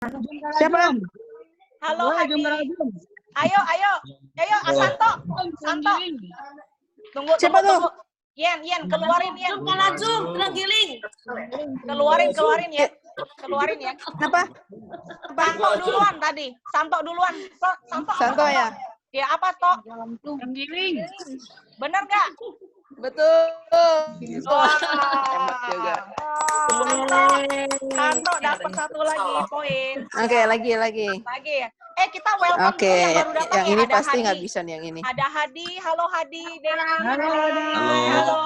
Siapa? Halo Hadi. Ayo, Santo. Tunggu. Siapa tuh? Yen, keluarin Yen. Kena giling. Keluarin ya. Keluarin ya. Kenapa? Santo duluan tadi. Santo duluan. Santo ya? Ya apa toh? Giling. Bener nggak? Betul. Wah. Hebat juga. Santo dapat satu lagi poin. Oke, lagi. Ya. Kita welcome Oke, dulu yang baru datang yang ya. ini Ada pasti Hadi. nggak bisa nih yang ini. Ada Hadi. Halo Hadi. Halo. Halo.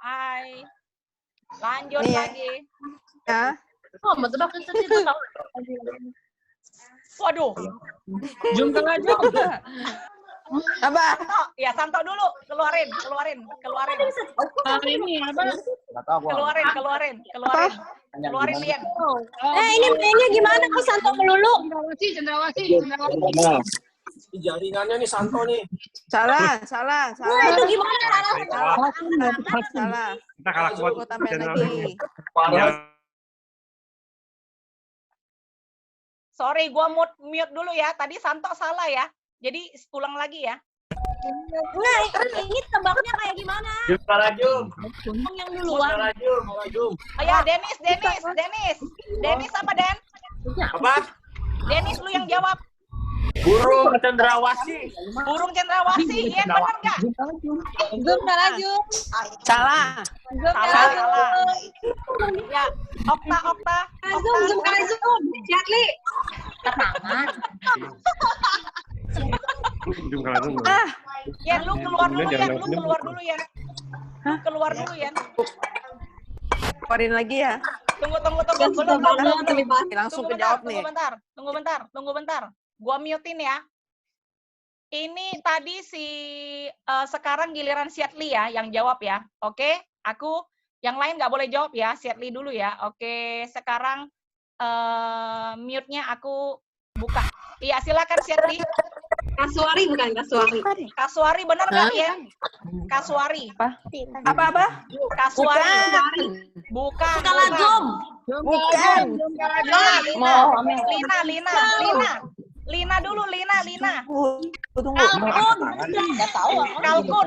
Hai. Lanjut Nih, lagi. Ya. Waduh. Jum kalah jum. Apa? Santo dulu. Keluarin. Ini apa? Keluarin Lian. Ini mainnya gimana kok Santo melulu? Cendrawasih. Jaringannya nih Santo nih. Salah. Nah, itu gimana? Salah. Kita kalah kuat. Aku tambahin lagi. Sorry, gua mute dulu ya. Tadi Santo salah ya. Jadi ulang lagi ya. Nah, ini tebaknya kayak gimana? Jum kalah jum. Yang duluan. Jum. Oh ya, Denis. Denis apa, Den? Apa? Denis, lu yang jawab. Burung cendrawasih. Burung cendrawasih. Ian, bener nggak? Zoom kalah Zoom. Salah. Salah. Ya, Okta. Zoom kalah Zoom. Charlie. Jum kalah jum. Ian, lu keluar dulu, Ian. Keluar dulu, Ian. Keluarin lagi ya. Tunggu. Langsung kejawab nih. Tunggu bentar. Gua mutein ya. Ini tadi sekarang giliran Siatli ya yang jawab ya. Oke, aku yang lain nggak boleh jawab ya. Siatli dulu ya. Oke, sekarang mute-nya aku buka. Iya, silakan Siatli. Kasuari bukan Kasuari. Kasuari benar nggak ya? Kasuari. Apa? Kasuari. Bukan. Kalah Zoom. Bukan. Lina dulu, Lina. Tunggu. Kalkun.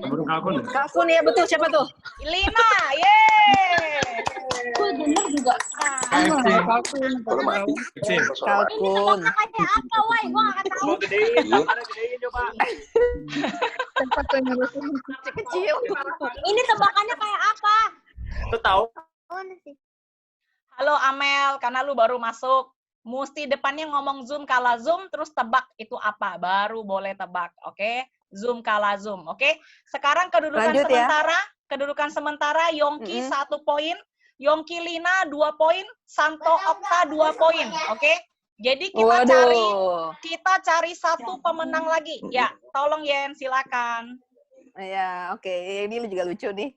Burung kalkun. Kalkun ya, betul. Siapa tuh? Lina, yeay. Bener juga. Kecil. Kalkun. Kayak apa, Wai? Gua nggak tahu. Gedein coba. Kecil. Ini tebakannya kayak apa? Lu tahu? Halo Amel, karena lu baru masuk. Mesti depannya ngomong Zoom kalah Zoom, terus tebak itu apa. Baru boleh tebak, oke? Zoom kalah Zoom, oke? Sekarang kedudukan sementara Yongki 1 poin, Yongki Lina 2 poin, Santo Okta 2 poin, oke? Jadi kita cari satu pemenang lagi. Ya, tolong Yen, silakan. Ya, oke. Ini juga lucu nih.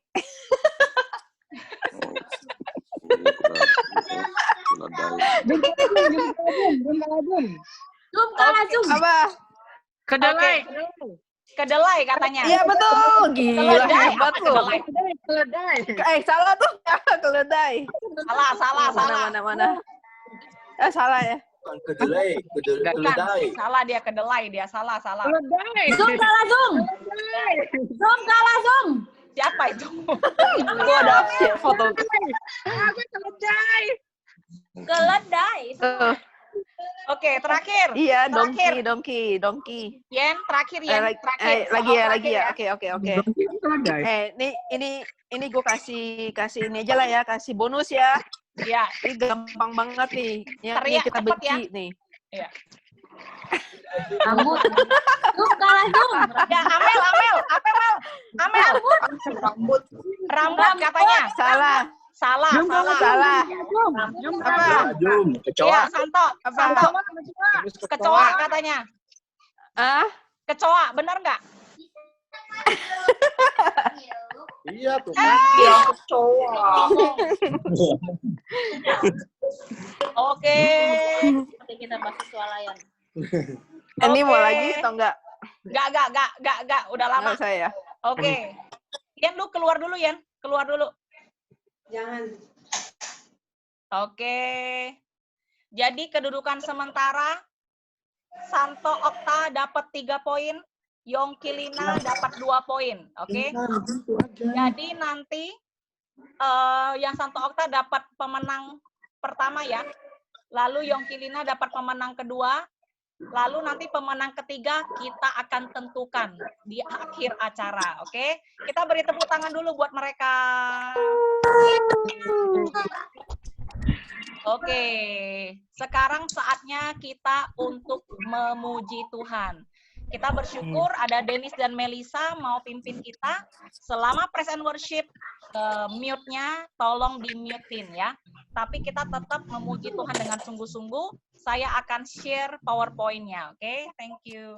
Zoom kalah Zoom. Apa? Kedelai. Kedelai katanya. Iya betul. Gila, Keledai. hebat lu. Keledai. Salah tuh. Keledai. Salah. Mana? Salah ya. Kedelai. Salah dia kedelai dia. Salah. Keledai. Zoom kalah Zoom. Zoom kalah Zoom. Siapa itu? Aku ada foto. Keledai. Keledai. Oke, terakhir. Iya, Terakhir. dongki. Yen, terakhir Yen. Terakhir. Lagi ya. Oke. Ini gue kasih ini aja lah ya, kasih bonus ya. Ya. Ini gampang banget nih. Yang Teriak kita cepet benci ya. nih. Iya. Rambut. Zoom kalah Zoom. Ya, Amel. Rambut katanya. Salah. Apa? Jum. Kecoa. Iya, Santo. Kecoa katanya. Kecoa, benar nggak? Iya tuh. Kecoa. Oke. Seperti kita bahas swalayan. Ini mau lagi atau enggak? Enggak. Udah lama. Enggak saya. Oke. Yan, lu keluar dulu, Yan. Keluar dulu. Jangan. Oke. Jadi kedudukan sementara Santo Okta dapat 3 poin, Yongki Lina dapat 2 poin. Oke. Jadi nanti yang Santo Okta dapat pemenang pertama ya. Lalu Yongki Lina dapat pemenang kedua. Lalu nanti pemenang ketiga kita akan tentukan di akhir acara, oke? Kita beri tepuk tangan dulu buat mereka. Oke, sekarang saatnya kita untuk memuji Tuhan. Kita bersyukur ada Dennis dan Melisa mau pimpin kita. Selama praise and worship, mute-nya tolong di-mute-in ya. Tapi kita tetap memuji Tuhan dengan sungguh-sungguh. Saya akan share PowerPoint-nya, oke? Thank you.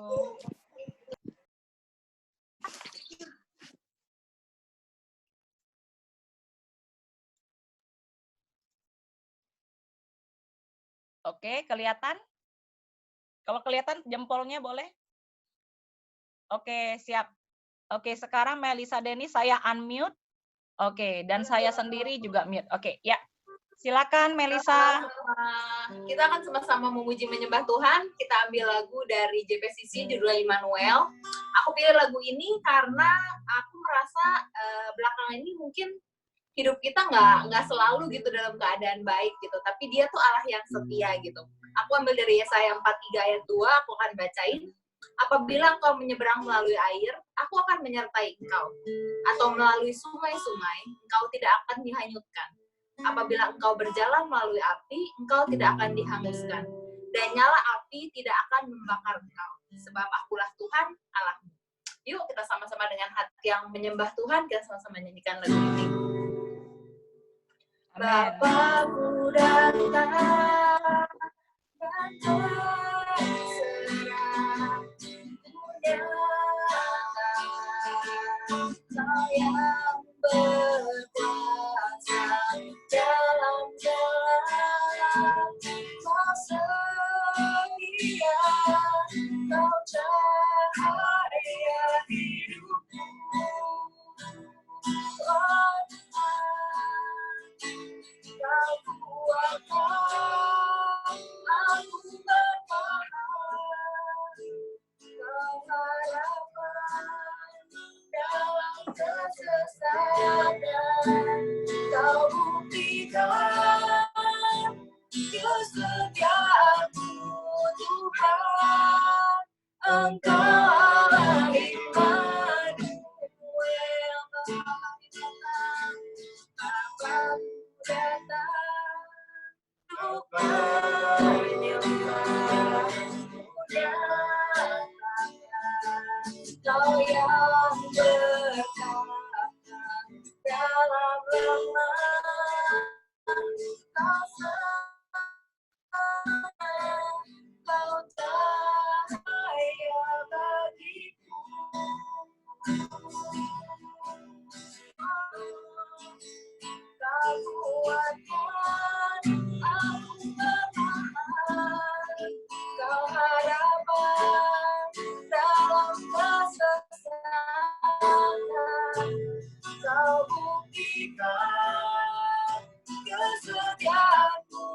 Oke, kelihatan? Kalau kelihatan jempolnya boleh? Oke, siap. Oke, sekarang Melisa Dennis saya unmute. Oke, dan saya sendiri juga mute. Oke, ya. Silakan Melisa. Kita akan sama-sama memuji menyembah Tuhan. Kita ambil lagu dari JPCC judulnya Immanuel. Aku pilih lagu ini karena aku merasa belakangan ini mungkin hidup kita nggak selalu gitu dalam keadaan baik gitu. Tapi Dia tuh Allah yang setia gitu. Aku ambil dari Yesaya 43 ayat 2, aku akan bacain. Apabila engkau menyeberang melalui air, aku akan menyertai engkau. Atau melalui sungai-sungai, engkau tidak akan dihanyutkan. Apabila engkau berjalan melalui api, engkau tidak akan dihanguskan. Dan nyala api tidak akan membakar engkau. Sebab akulah Tuhan Allahmu. Yuk kita sama-sama dengan hati yang menyembah Tuhan, kita sama-sama nyanyikan lagu ini. Bapa-Ku datang dan terserah Kau yang berkuasa dalam jalan Kau setia, Kau cahaya hidupku. Oh Tuhan, Kau kuatkan aku bertahan. Kau harapan dalam kesesatan, Kau buktikan kesetiaanmu Tuhan. Engkau Allah Immanuel, Bapa-Ku datang untuk menyembah Kau yang berkata dalam lemah, Kau senang, Kau cahaya bagiku. Kau kuatkan aku bertahan. Kau harapan dalam kesesatan, Kau buktikan kesetiaanmu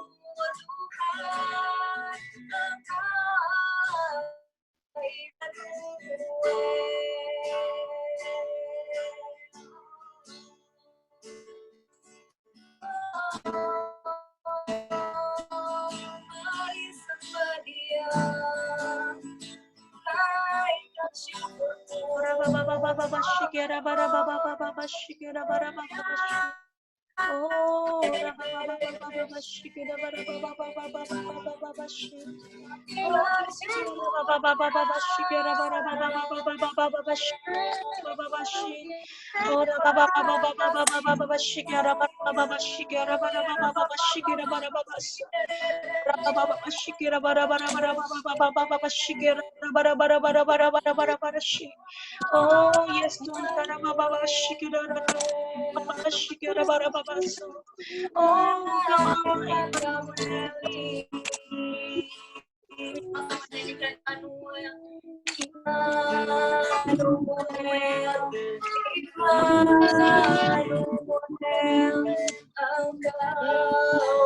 Tuhan. Engkau mari sembah Dia. Oh yes Tuhan, oh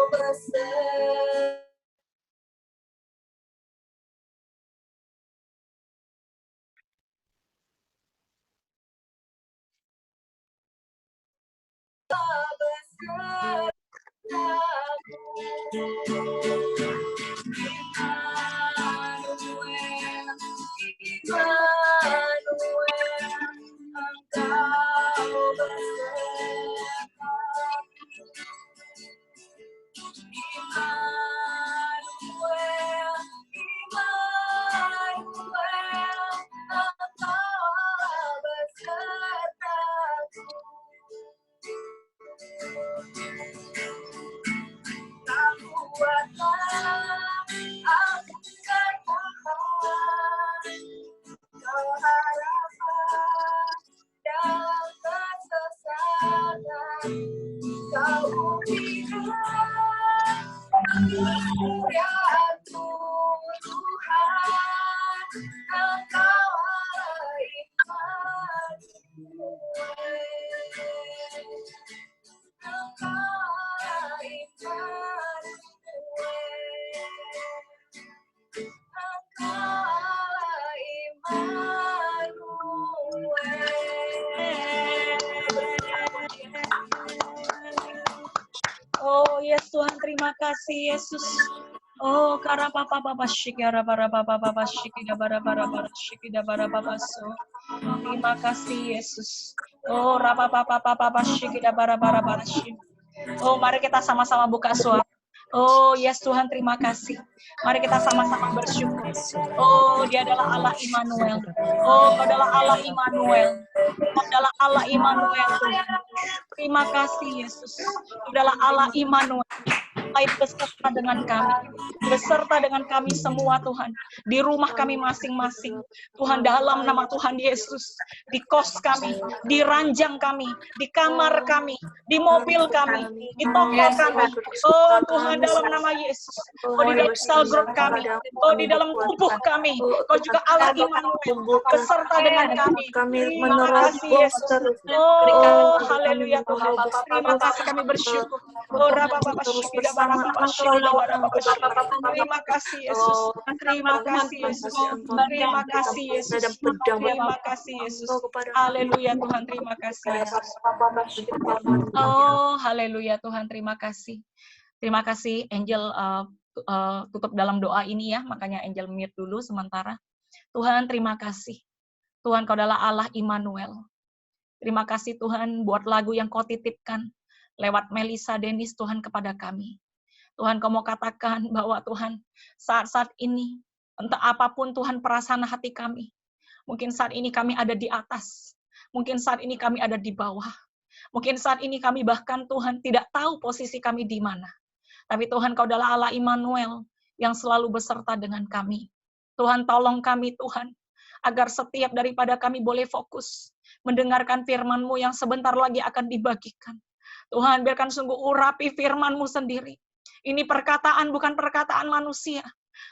Engkau Oh yes Tuhan, terima kasih Yesus. Oh karapapapapa shikara barapapapa shikida barabara shikida barababaso. Terima kasih Yesus. Oh rapapapapa shikida barabara shik. Oh mari kita sama-sama buka suara. Oh yes Tuhan, terima kasih. Mari kita sama-sama bersyukur. Oh dia adalah Allah Immanuel. Oh Kau adalah Allah Immanuel. Kau adalah Allah Immanuel Tuhan. Terima kasih Yesus. Kau adalah Allah Immanuel. Beserta dengan kami, beserta dengan kami semua Tuhan, di rumah kami masing-masing, Tuhan, dalam nama Tuhan Yesus, di kos kami, di ranjang kami, di kamar kami, di mobil kami, di toko kami, oh Tuhan, dalam nama Yesus, oh di dalam sel grup kami, oh di dalam tubuh kami, Kau juga Allah Immanuel, beserta dengan kami. Terima kasih Yesus. Oh haleluya Tuhan, terima kasih, kami bersyukur. Oh terima kasih Yesus. Terima kasih Yesus. Terima kasih Yesus. Terima kasih Yesus. Haleluya Tuhan, terima kasih Yesus. Oh haleluya Tuhan, terima kasih. Terima kasih Angel tutup dalam doa ini ya, makanya Angel mute dulu sementara. Tuhan terima kasih. Tuhan Kau adalah Allah Immanuel. Terima kasih Tuhan buat lagu yang Kau titipkan lewat Melisa Denis Tuhan kepada kami. Tuhan Kau mau katakan bahwa Tuhan saat-saat ini, entah apapun Tuhan perasaan hati kami, mungkin saat ini kami ada di atas, mungkin saat ini kami ada di bawah, mungkin saat ini kami bahkan Tuhan tidak tahu posisi kami di mana. Tapi Tuhan Kau adalah Allah Immanuel yang selalu beserta dengan kami. Tuhan tolong kami Tuhan, agar setiap daripada kami boleh fokus, mendengarkan firman-Mu yang sebentar lagi akan dibagikan. Tuhan biarkan sungguh urapi firman-Mu sendiri. Ini perkataan bukan perkataan manusia,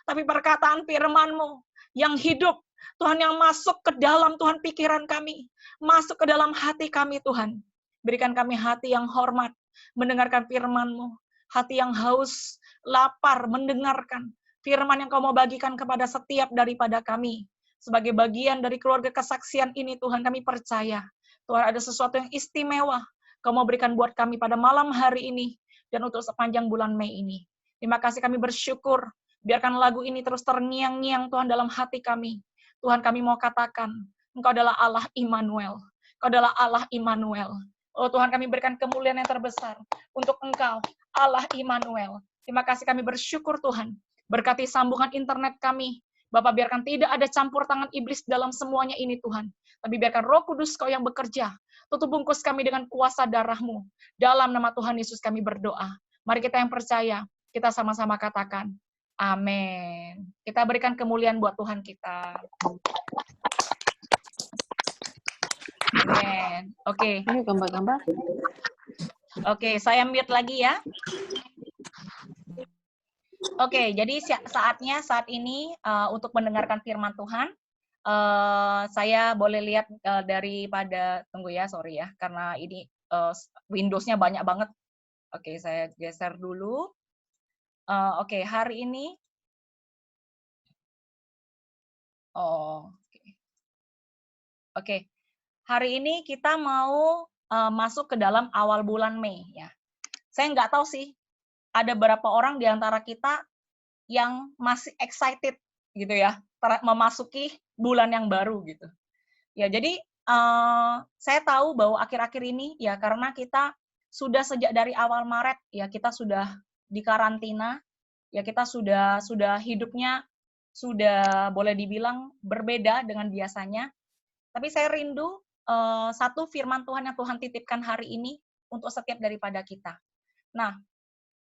tapi perkataan firman-Mu yang hidup. Tuhan yang masuk ke dalam Tuhan pikiran kami, masuk ke dalam hati kami Tuhan. Berikan kami hati yang hormat, mendengarkan firman-Mu. Hati yang haus, lapar, mendengarkan firman yang Kau mau bagikan kepada setiap daripada kami. Sebagai bagian dari keluarga kesaksian ini Tuhan, kami percaya Tuhan ada sesuatu yang istimewa Kau mau berikan buat kami pada malam hari ini, dan untuk sepanjang bulan Mei ini. Terima kasih, kami bersyukur. Biarkan lagu ini terus terngiang-ngiang Tuhan dalam hati kami. Tuhan kami mau katakan, Engkau adalah Allah Immanuel. Engkau adalah Allah Immanuel. Oh Tuhan kami berikan kemuliaan yang terbesar untuk Engkau, Allah Immanuel. Terima kasih kami bersyukur Tuhan. Berkati sambungan internet kami. Bapak biarkan tidak ada campur tangan iblis dalam semuanya ini Tuhan. Tapi biarkan Roh Kudus Kau yang bekerja. Tutup bungkus kami dengan kuasa darah-Mu. Dalam nama Tuhan Yesus kami berdoa. Mari kita yang percaya, kita sama-sama katakan, amin. Kita berikan kemuliaan buat Tuhan kita. Amin. Oke. Ini gambar-gambar. Oke, saya mute lagi ya. Oke, jadi saatnya saat ini untuk mendengarkan firman Tuhan. Saya boleh lihat daripada, tunggu ya, sorry ya, karena ini Windows-nya banyak banget. Oke, saya geser dulu. Oke, hari ini, Oke, hari ini kita mau masuk ke dalam awal bulan Mei ya. Saya nggak tahu sih, ada berapa orang di antara kita yang masih excited gitu ya, memasuki bulan yang baru gitu. Ya, jadi saya tahu bahwa akhir-akhir ini ya karena kita sudah sejak dari awal Maret ya kita sudah di karantina, ya kita sudah hidupnya sudah boleh dibilang berbeda dengan biasanya. Tapi saya rindu satu firman Tuhan yang Tuhan titipkan hari ini untuk setiap daripada kita. Nah,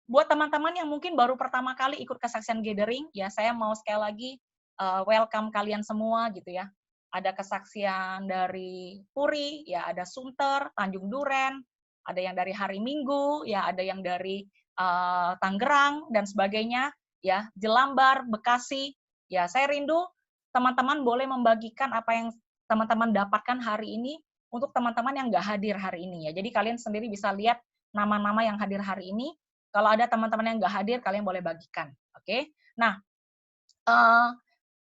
buat teman-teman yang mungkin baru pertama kali ikut kesaksian gathering, ya saya mau sekali lagi welcome kalian semua gitu ya. Ada kesaksian dari Puri, ya ada Sunter, Tanjung Duren, ada yang dari hari Minggu, ya ada yang dari Tangerang dan sebagainya, ya Jelambar, Bekasi. Ya saya rindu teman-teman boleh membagikan apa yang teman-teman dapatkan hari ini untuk teman-teman yang nggak hadir hari ini ya. Jadi kalian sendiri bisa lihat nama-nama yang hadir hari ini. Kalau ada teman-teman yang nggak hadir, kalian boleh bagikan. Oke? Nah,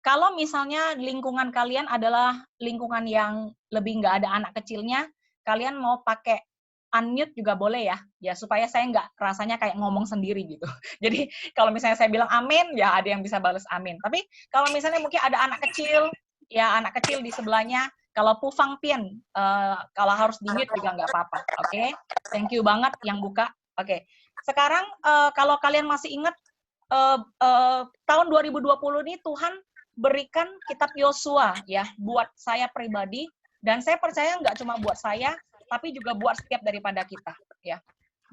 kalau misalnya lingkungan kalian adalah lingkungan yang lebih nggak ada anak kecilnya, kalian mau pakai unmute juga boleh ya supaya saya nggak rasanya kayak ngomong sendiri gitu. Jadi kalau misalnya saya bilang amin, ya ada yang bisa balas amin. Tapi kalau misalnya mungkin ada anak kecil, ya anak kecil di sebelahnya, kalau Pufang Pian, kalau harus di mute juga nggak apa-apa. Oke? Thank you banget yang buka. Oke. Sekarang kalau kalian masih ingat tahun 2020 ini Tuhan berikan kitab Yosua ya buat saya pribadi, dan saya percaya nggak cuma buat saya tapi juga buat setiap daripada kita ya.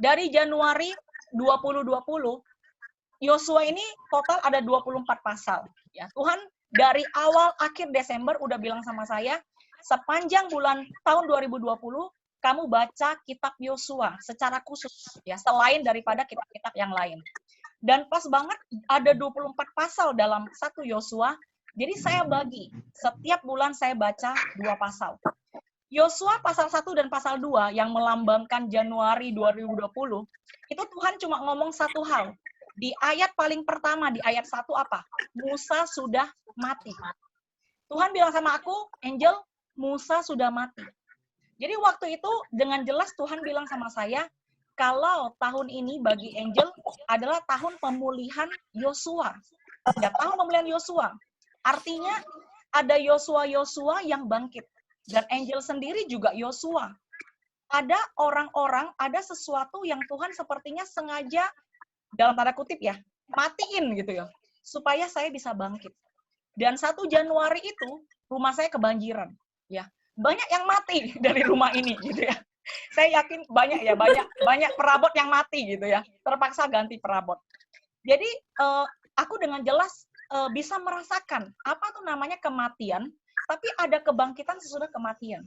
Dari Januari 2020 Yosua ini total ada 24 pasal ya. Tuhan dari awal akhir Desember udah bilang sama saya, sepanjang bulan tahun 2020 kamu baca kitab Yosua secara khusus ya, selain daripada kitab-kitab yang lain. Dan pas banget ada 24 pasal dalam satu Yosua, jadi saya bagi, setiap bulan saya baca 2 pasal. Yosua pasal 1 dan pasal 2 yang melambangkan Januari 2020, itu Tuhan cuma ngomong satu hal. Di ayat paling pertama, di ayat 1 apa? Musa sudah mati. Tuhan bilang sama aku, Angel, Musa sudah mati. Jadi waktu itu dengan jelas Tuhan bilang sama saya, kalau tahun ini bagi Angel adalah tahun pemulihan Yosua. Ya, tahun pemulihan Yosua. Artinya ada Yosua yang bangkit. Dan Angel sendiri juga Yosua. Ada orang-orang, ada sesuatu yang Tuhan sepertinya sengaja, dalam tanda kutip ya, matiin gitu ya, supaya saya bisa bangkit. Dan 1 Januari itu, rumah saya kebanjiran. Ya, banyak yang mati dari rumah ini gitu ya. Saya yakin banyak perabot yang mati gitu ya. Terpaksa ganti perabot. Jadi aku dengan jelas bisa merasakan apa tuh namanya kematian, tapi ada kebangkitan sesudah kematian.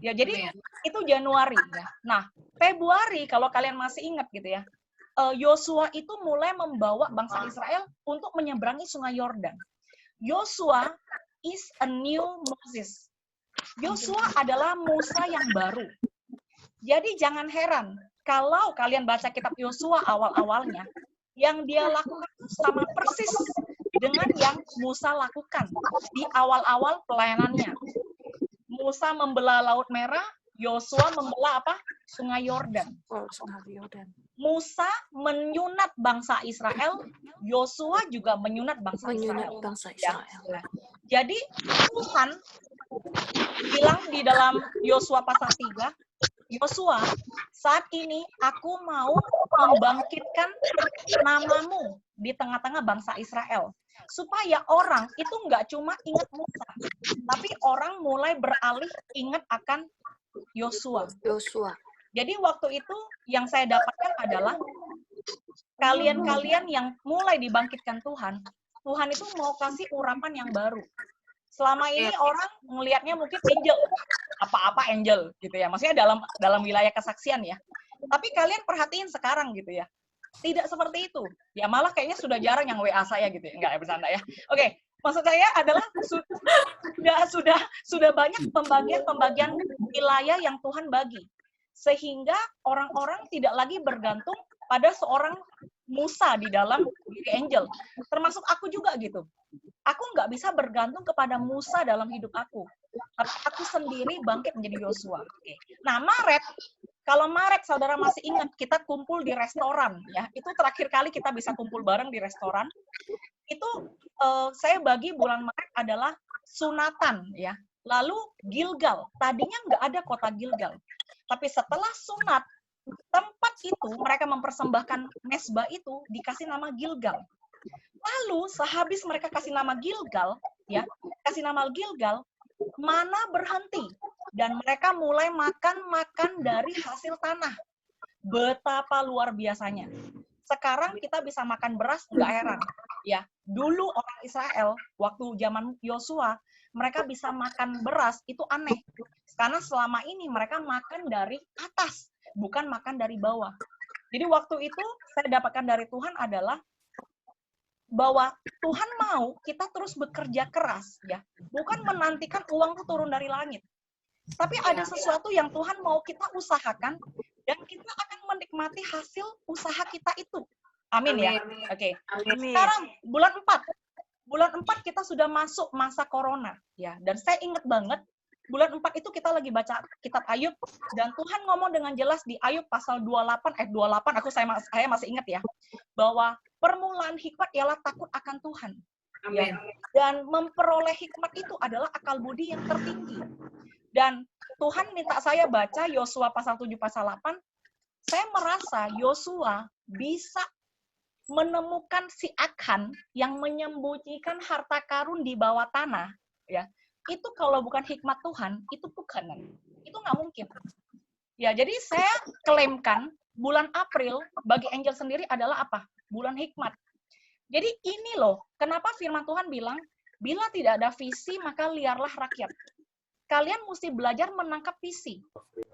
Ya, jadi itu Januari ya. Nah, Februari kalau kalian masih ingat gitu ya. Yosua itu mulai membawa bangsa Israel untuk menyeberangi Sungai Yordan. Yosua is a new Moses. Yosua adalah Musa yang baru. Jadi jangan heran kalau kalian baca kitab Yosua awal-awalnya, yang dia lakukan sama persis dengan yang Musa lakukan di awal-awal pelayanannya. Musa membelah Laut Merah, Yosua membelah apa? Sungai Yordan. Musa menyunat bangsa Israel, Yosua juga menyunat bangsa Israel. Ya. Jadi Tuhan bilang di dalam Yosua pasal 3, Yosua, saat ini aku mau membangkitkan namamu di tengah-tengah bangsa Israel. Supaya orang itu nggak cuma ingat Musa, tapi orang mulai beralih ingat akan Yosua. Jadi waktu itu yang saya dapatkan adalah kalian-kalian yang mulai dibangkitkan Tuhan, Tuhan itu mau kasih urapan yang baru. Selama ini orang ngelihatnya mungkin angel, apa-apa angel gitu ya. Maksudnya dalam wilayah kesaksian ya. Tapi kalian perhatiin sekarang gitu ya. Tidak seperti itu. Ya malah kayaknya sudah jarang yang WA saya gitu ya. Enggak ya, bercanda ya. Oke, maksud saya adalah sudah banyak pembagian wilayah yang Tuhan bagi. Sehingga orang-orang tidak lagi bergantung pada seorang Musa di dalam diri angel. Termasuk aku juga gitu. Aku nggak bisa bergantung kepada Musa dalam hidup aku. Tapi aku sendiri bangkit menjadi Yosua. Oke. Nah, Maret, Kalau Maret saudara masih ingat kita kumpul di restoran ya, itu terakhir kali kita bisa kumpul bareng di restoran. Itu saya bagi bulan Maret adalah sunatan ya. Lalu Gilgal, tadinya nggak ada kota Gilgal. Tapi setelah sunat, tempat itu mereka mempersembahkan mesbah itu dikasih nama Gilgal. Lalu sehabis mereka kasih nama Gilgal, ya, mana berhenti dan mereka mulai makan dari hasil tanah. Betapa luar biasanya. Sekarang kita bisa makan beras, nggak heran. Ya, dulu orang Israel waktu zaman Yosua mereka bisa makan beras itu aneh. Karena selama ini mereka makan dari atas, bukan makan dari bawah. Jadi waktu itu saya dapatkan dari Tuhan adalah bahwa Tuhan mau kita terus bekerja keras, ya, bukan menantikan uang itu turun dari langit. Tapi ada sesuatu yang Tuhan mau kita usahakan dan kita akan menikmati hasil usaha kita itu. Amin ya. Oke. Sekarang bulan 4. Bulan 4 kita sudah masuk masa corona, ya. Dan saya ingat banget bulan 4 itu kita lagi baca kitab Ayub dan Tuhan ngomong dengan jelas di Ayub pasal 28 ayat 28, saya masih ingat ya, bahwa permulaan hikmat ialah takut akan Tuhan. Ya. Dan memperoleh hikmat itu adalah akal budi yang tertinggi. Dan Tuhan minta saya baca Yosua pasal 7 pasal 8. Saya merasa Yosua bisa menemukan si Akhan yang menyembunyikan harta karun di bawah tanah, ya. Itu kalau bukan hikmat Tuhan, itu bukan. Itu nggak mungkin. Ya, jadi saya klaimkan bulan April bagi Angel sendiri adalah apa? Bulan hikmat. Jadi ini loh, kenapa firman Tuhan bilang, bila tidak ada visi, maka liarlah rakyat. Kalian mesti belajar menangkap visi.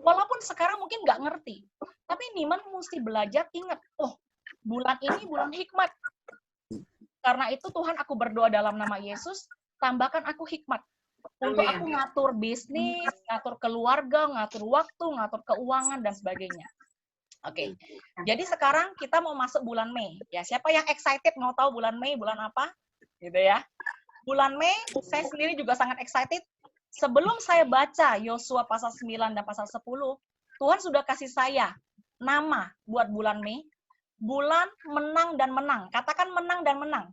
Walaupun sekarang mungkin nggak ngerti. Tapi Niman mesti belajar ingat, oh, bulan ini bulan hikmat. Karena itu Tuhan, aku berdoa dalam nama Yesus, tambahkan aku hikmat. Untuk aku ngatur bisnis, ngatur keluarga, ngatur waktu, ngatur keuangan, dan sebagainya. Oke. Jadi sekarang kita mau masuk bulan Mei. Ya, siapa yang excited mau tahu bulan Mei bulan apa? Gitu ya. Bulan Mei, saya sendiri juga sangat excited. Sebelum saya baca Yosua pasal 9 dan pasal 10, Tuhan sudah kasih saya nama buat bulan Mei. Bulan menang dan menang. Katakan menang dan menang.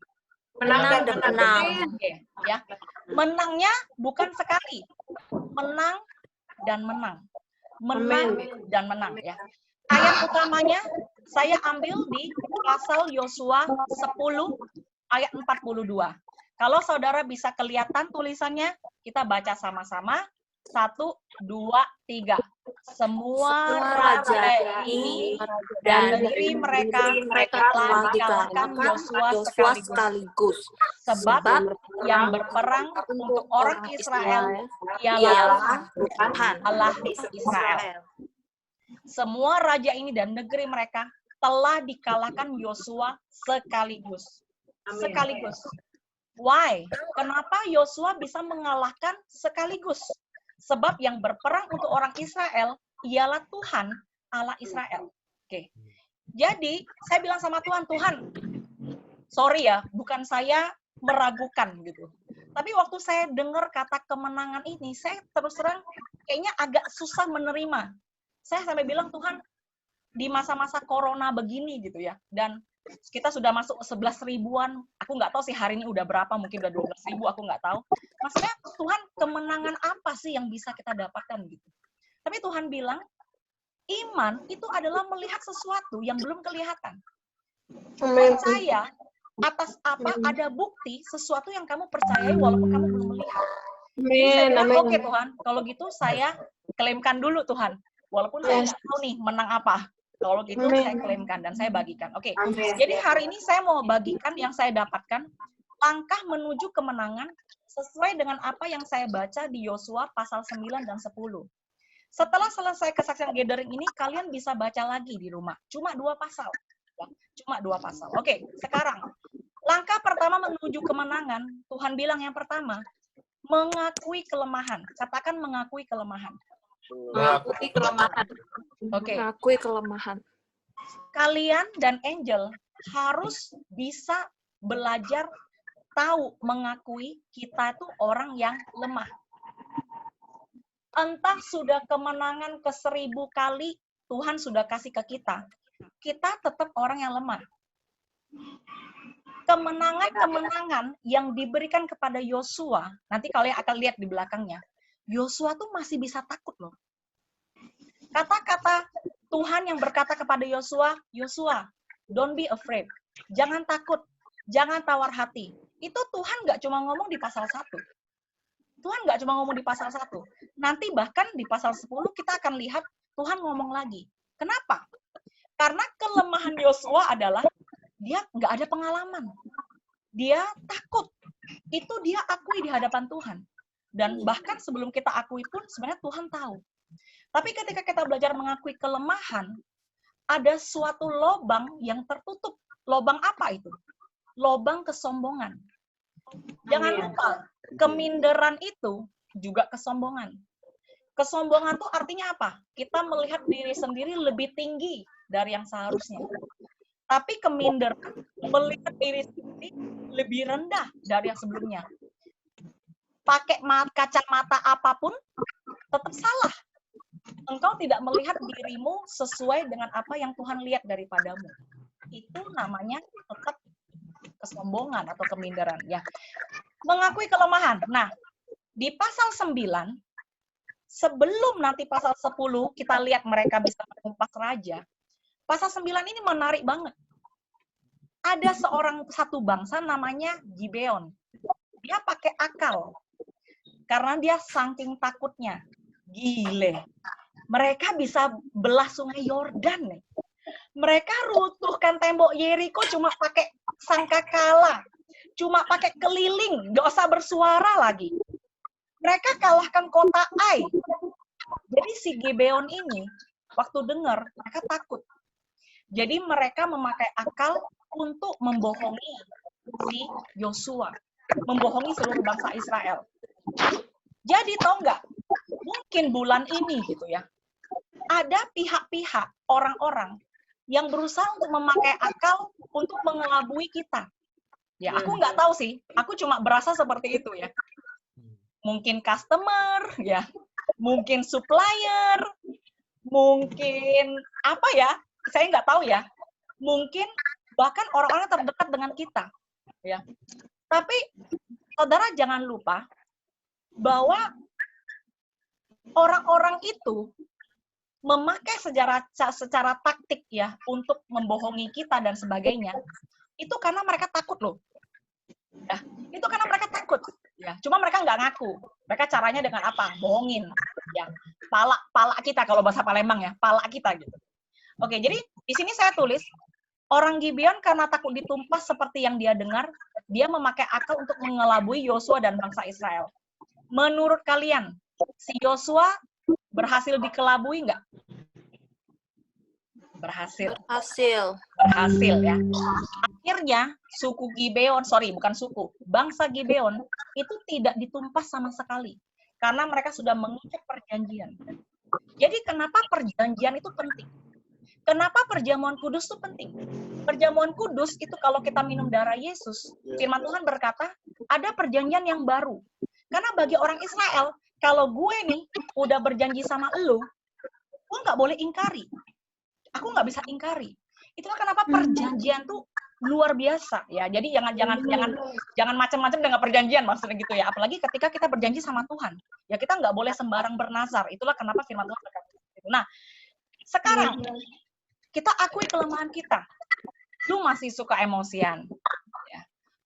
Menang dan menang. Oke, ya. Menangnya bukan sekali. Menang dan menang. Menang dan menang, ya. Ayat utamanya saya ambil di pasal Yosua 10 ayat 42. Kalau saudara bisa kelihatan tulisannya, kita baca sama-sama. 1, 2, 3. Semua raja ini dan negeri mereka telah dikalahkan Yosua sekaligus. Sebab yang berperang untuk orang Israel ialah Tuhan Allah Israel. Semua raja ini dan negeri mereka telah dikalahkan Yosua sekaligus. Sekaligus. Why? Kenapa Yosua bisa mengalahkan sekaligus? Sebab yang berperang untuk orang Israel ialah Tuhan Allah Israel. Oke. Jadi, saya bilang sama Tuhan, sorry ya, bukan saya meragukan gitu. Tapi waktu saya dengar kata kemenangan ini, saya terus terang kayaknya agak susah menerima. Saya sampai bilang, Tuhan, di masa-masa corona begini gitu ya, dan kita sudah masuk 11 ribuan, aku nggak tahu sih hari ini udah berapa, mungkin udah 12 ribu, aku nggak tahu. Maksudnya Tuhan, kemenangan apa sih yang bisa kita dapatkan gitu. Tapi Tuhan bilang, iman itu adalah melihat sesuatu yang belum kelihatan. Percaya atas apa ada bukti sesuatu yang kamu percayai walaupun kamu belum melihat. Jadi saya bilang, oke Tuhan, kalau gitu saya klaimkan dulu Tuhan. Walaupun saya nggak tahu nih menang apa. Kalau gitu saya klaimkan dan saya bagikan. Oke. Jadi hari ini saya mau bagikan yang saya dapatkan langkah menuju kemenangan sesuai dengan apa yang saya baca di Yosua pasal 9 dan 10. Setelah selesai kesaksian gathering ini, kalian bisa baca lagi di rumah. Cuma 2 pasal. Ya, cuma 2 pasal. Oke, sekarang. Langkah pertama menuju kemenangan, Tuhan bilang yang pertama, mengakui kelemahan. Katakan mengakui kelemahan. Mengakui kelemahan. Oke. Mengakui kelemahan. Kalian dan Angel harus bisa belajar tahu mengakui kita itu orang yang lemah. Entah sudah kemenangan ke 1000 kali, Tuhan sudah kasih ke kita, kita tetap orang yang lemah. Kemenangan-kemenangan yang diberikan kepada Yosua, nanti kalian akan lihat di belakangnya, Yosua tuh masih bisa takut loh. Kata-kata Tuhan yang berkata kepada Yosua, Yosua, don't be afraid. Jangan takut, jangan tawar hati. Itu Tuhan nggak cuma ngomong di pasal 1. Tuhan nggak cuma ngomong di pasal 1. Nanti bahkan di pasal 10 kita akan lihat Tuhan ngomong lagi. Kenapa? Karena kelemahan Yosua adalah dia nggak ada pengalaman. Dia takut. Itu dia akui di hadapan Tuhan. Dan bahkan sebelum kita akui pun sebenarnya Tuhan tahu. Tapi ketika kita belajar mengakui kelemahan, ada suatu lobang yang tertutup. Lobang apa itu? Lobang kesombongan. Jangan lupa, keminderan itu juga kesombongan. Kesombongan itu artinya apa? Kita melihat diri sendiri lebih tinggi dari yang seharusnya. Tapi keminderan melihat diri sendiri lebih rendah dari yang sebelumnya. Pakai kacamata apapun, tetap salah. Engkau tidak melihat dirimu sesuai dengan apa yang Tuhan lihat daripadamu. Itu namanya tetap kesombongan atau keminderan. Ya. Mengakui kelemahan. Nah, di pasal 9, sebelum nanti pasal 10, kita lihat mereka bisa menumpas raja. Pasal 9 ini menarik banget. Ada satu bangsa namanya Gibeon. Dia pakai akal. Karena dia saking takutnya. Gile. Mereka bisa belah sungai Yordan nih. Mereka runtuhkan tembok Yeriko cuma pakai sangkakala. Cuma pakai keliling, nggak usah bersuara lagi. Mereka kalahkan kota Ai. Jadi si Gibeon ini, waktu dengar, mereka takut. Jadi mereka memakai akal untuk membohongi si Yosua. Membohongi seluruh bangsa Israel. Jadi tau nggak, mungkin bulan ini gitu ya, ada pihak-pihak, orang-orang yang berusaha untuk memakai akal untuk mengelabui kita. Ya, aku nggak tahu sih, aku cuma berasa seperti itu ya. Mungkin customer, ya, mungkin supplier, mungkin apa ya, saya nggak tahu ya. Mungkin bahkan orang-orang terdekat dengan kita. Ya. Tapi, saudara jangan lupa bahwa orang-orang itu memakai secara taktik ya untuk membohongi kita dan sebagainya. Itu karena mereka takut loh. Ya, itu karena mereka takut. Ya, cuma mereka nggak ngaku. Mereka caranya dengan apa? Bohongin. Ya, pala kita kalau bahasa Palembang ya, pala kita gitu. Oke, jadi di sini saya tulis orang Gibeon karena takut ditumpas seperti yang dia dengar, dia memakai akal untuk mengelabui Yosua dan bangsa Israel. Menurut kalian, si Yosua berhasil dikelabui nggak? Berhasil. Berhasil ya. Akhirnya suku Gibeon, bangsa Gibeon itu tidak ditumpas sama sekali. Karena mereka sudah mengikat perjanjian. Jadi kenapa perjanjian itu penting? Kenapa perjamuan kudus itu penting? Perjamuan kudus itu kalau kita minum darah Yesus, firman Tuhan berkata, ada perjanjian yang baru. Karena bagi orang Israel, kalau gue nih udah berjanji sama elu, gue nggak boleh ingkari. Aku nggak bisa ingkari. Itulah kenapa perjanjian tuh luar biasa ya. Jadi jangan macam-macam dengan perjanjian maksudnya gitu ya. Apalagi ketika kita berjanji sama Tuhan, ya kita nggak boleh sembarang bernazar. Itulah kenapa firman Tuhan berkata gitu. Nah, sekarang kita akui kelemahan kita. Lu masih suka emosian, ya.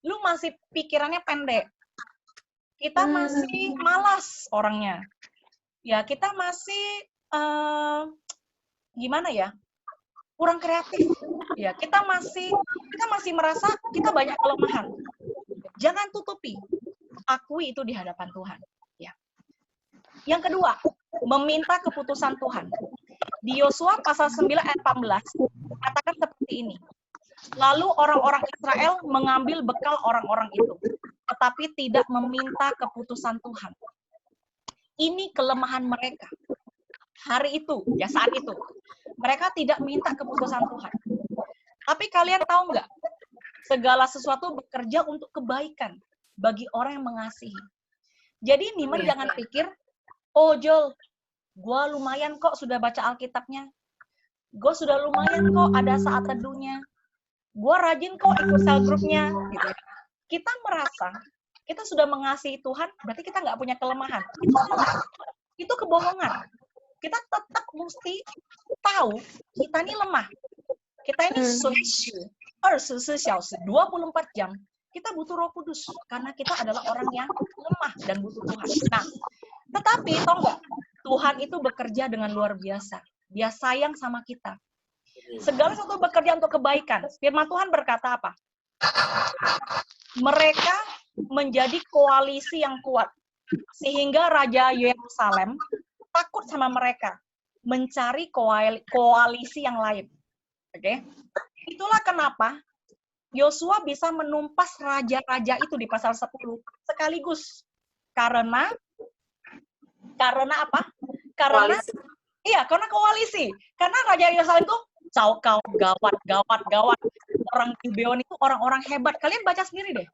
Lu masih pikirannya pendek. Kita masih malas orangnya. Ya, kita masih gimana ya? Kurang kreatif. Ya, kita masih merasa kita banyak kelemahan. Jangan tutupi. Akui itu di hadapan Tuhan, ya. Yang kedua, meminta keputusan Tuhan. Di Yosua pasal 9 ayat 14 katakan seperti ini. Lalu orang-orang Israel mengambil bekal orang-orang itu, tetapi tidak meminta keputusan Tuhan. Ini kelemahan mereka. Hari itu, ya saat itu. Mereka tidak minta keputusan Tuhan. Tapi kalian tahu nggak? Segala sesuatu bekerja untuk kebaikan bagi orang yang mengasihi. Jadi Niman jangan pikir, oh Jol, gue lumayan kok sudah baca Alkitabnya. Gue sudah lumayan kok ada saat teduhnya. Gue rajin kok ikut sel grupnya. Gitu. Kita merasa kita sudah mengasihi Tuhan, berarti kita nggak punya kelemahan. Itu salah. Itu kebohongan. Kita tetap mesti tahu kita ini lemah. Kita ini 24 jam. Kita butuh Roh Kudus karena kita adalah orang yang lemah dan butuh Tuhan. Nah, tetapi tau nggak, Tuhan itu bekerja dengan luar biasa. Dia sayang sama kita. Segala sesuatu bekerja untuk kebaikan. Firman Tuhan berkata apa? Mereka menjadi koalisi yang kuat. Sehingga Raja Yerusalem takut sama mereka. Mencari koalisi yang lain. Oke? Itulah kenapa Yosua bisa menumpas raja-raja itu di pasal 10 sekaligus. Karena apa? Karena karena koalisi. Karena Raja Yerusalem itu gawat. Orang Gibeon itu orang-orang hebat. Kalian baca sendiri deh.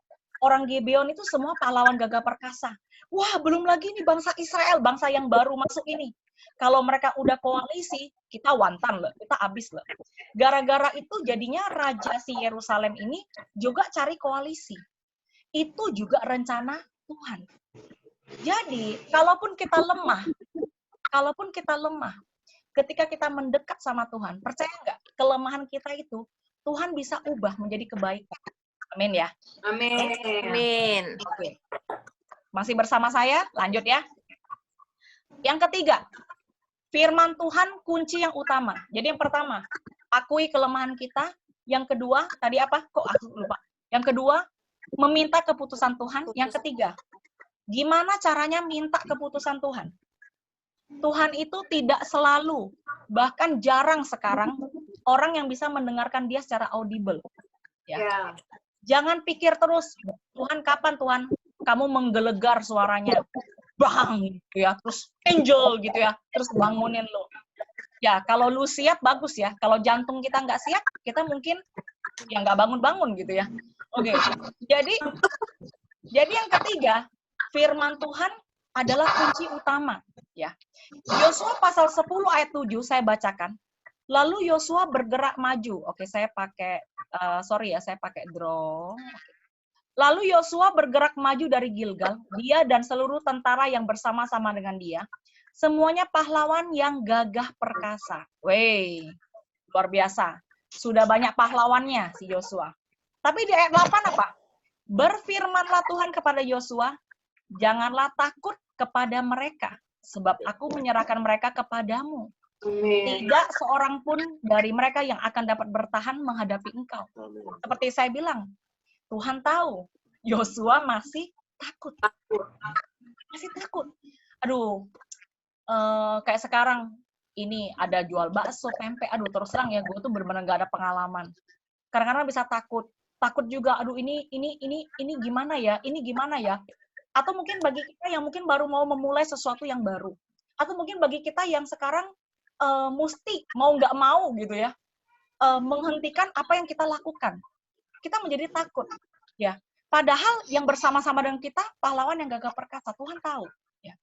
Orang Gibeon itu semua pahlawan gagah perkasa. Wah, belum lagi nih bangsa Israel, bangsa yang baru masuk ini. Kalau mereka udah koalisi, kita wantan loh, kita habis loh. Gara-gara itu jadinya Raja si Yerusalem ini juga cari koalisi. Itu juga rencana Tuhan. Jadi, kalaupun kita lemah, ketika kita mendekat sama Tuhan, percaya nggak, kelemahan kita itu, Tuhan bisa ubah menjadi kebaikan. Amin ya? Amin. Oke. Masih bersama saya? Lanjut ya. Yang ketiga, firman Tuhan kunci yang utama. Jadi yang pertama, akui kelemahan kita. Yang kedua, tadi apa? Kok aku lupa. Yang kedua, meminta keputusan Tuhan. Yang ketiga, gimana caranya minta keputusan Tuhan? Tuhan itu tidak selalu, bahkan jarang sekarang, orang yang bisa mendengarkan dia secara audible. Ya. Jangan pikir terus, Tuhan kapan Tuhan kamu menggelegar suaranya? Bang, gitu ya, terus angel gitu ya, terus bangunin lo. Ya, kalau lu siap, bagus ya. Kalau jantung kita nggak siap, kita mungkin ya nggak bangun-bangun gitu ya. Oke, jadi yang ketiga, firman Tuhan adalah kunci utama. Ya, Yosua pasal 10 ayat 7, saya bacakan. Lalu Yosua bergerak maju. Oke, saya pakai, saya pakai draw. Lalu Yosua bergerak maju dari Gilgal, dia dan seluruh tentara yang bersama-sama dengan dia. Semuanya pahlawan yang gagah perkasa. Wey, luar biasa. Sudah banyak pahlawannya si Yosua. Tapi di ayat 8 apa? Berfirmanlah Tuhan kepada Yosua, janganlah takut kepada mereka, sebab aku menyerahkan mereka kepadamu. Tidak seorang pun dari mereka yang akan dapat bertahan menghadapi engkau. Seperti saya bilang, Tuhan tahu, Yosua masih takut. Masih takut. Aduh, kayak sekarang, ini ada jual bakso, pempek, aduh terus terang ya, gue tuh benar-benar gak ada pengalaman. Kadang-kadang bisa takut juga, aduh ini gimana ya, Atau mungkin bagi kita yang mungkin baru mau memulai sesuatu yang baru. Atau mungkin bagi kita yang sekarang mesti, mau nggak mau gitu ya, menghentikan apa yang kita lakukan. Kita menjadi takut. Ya, padahal yang bersama-sama dengan kita pahlawan yang gagah perkasa, Tuhan tahu. Ya.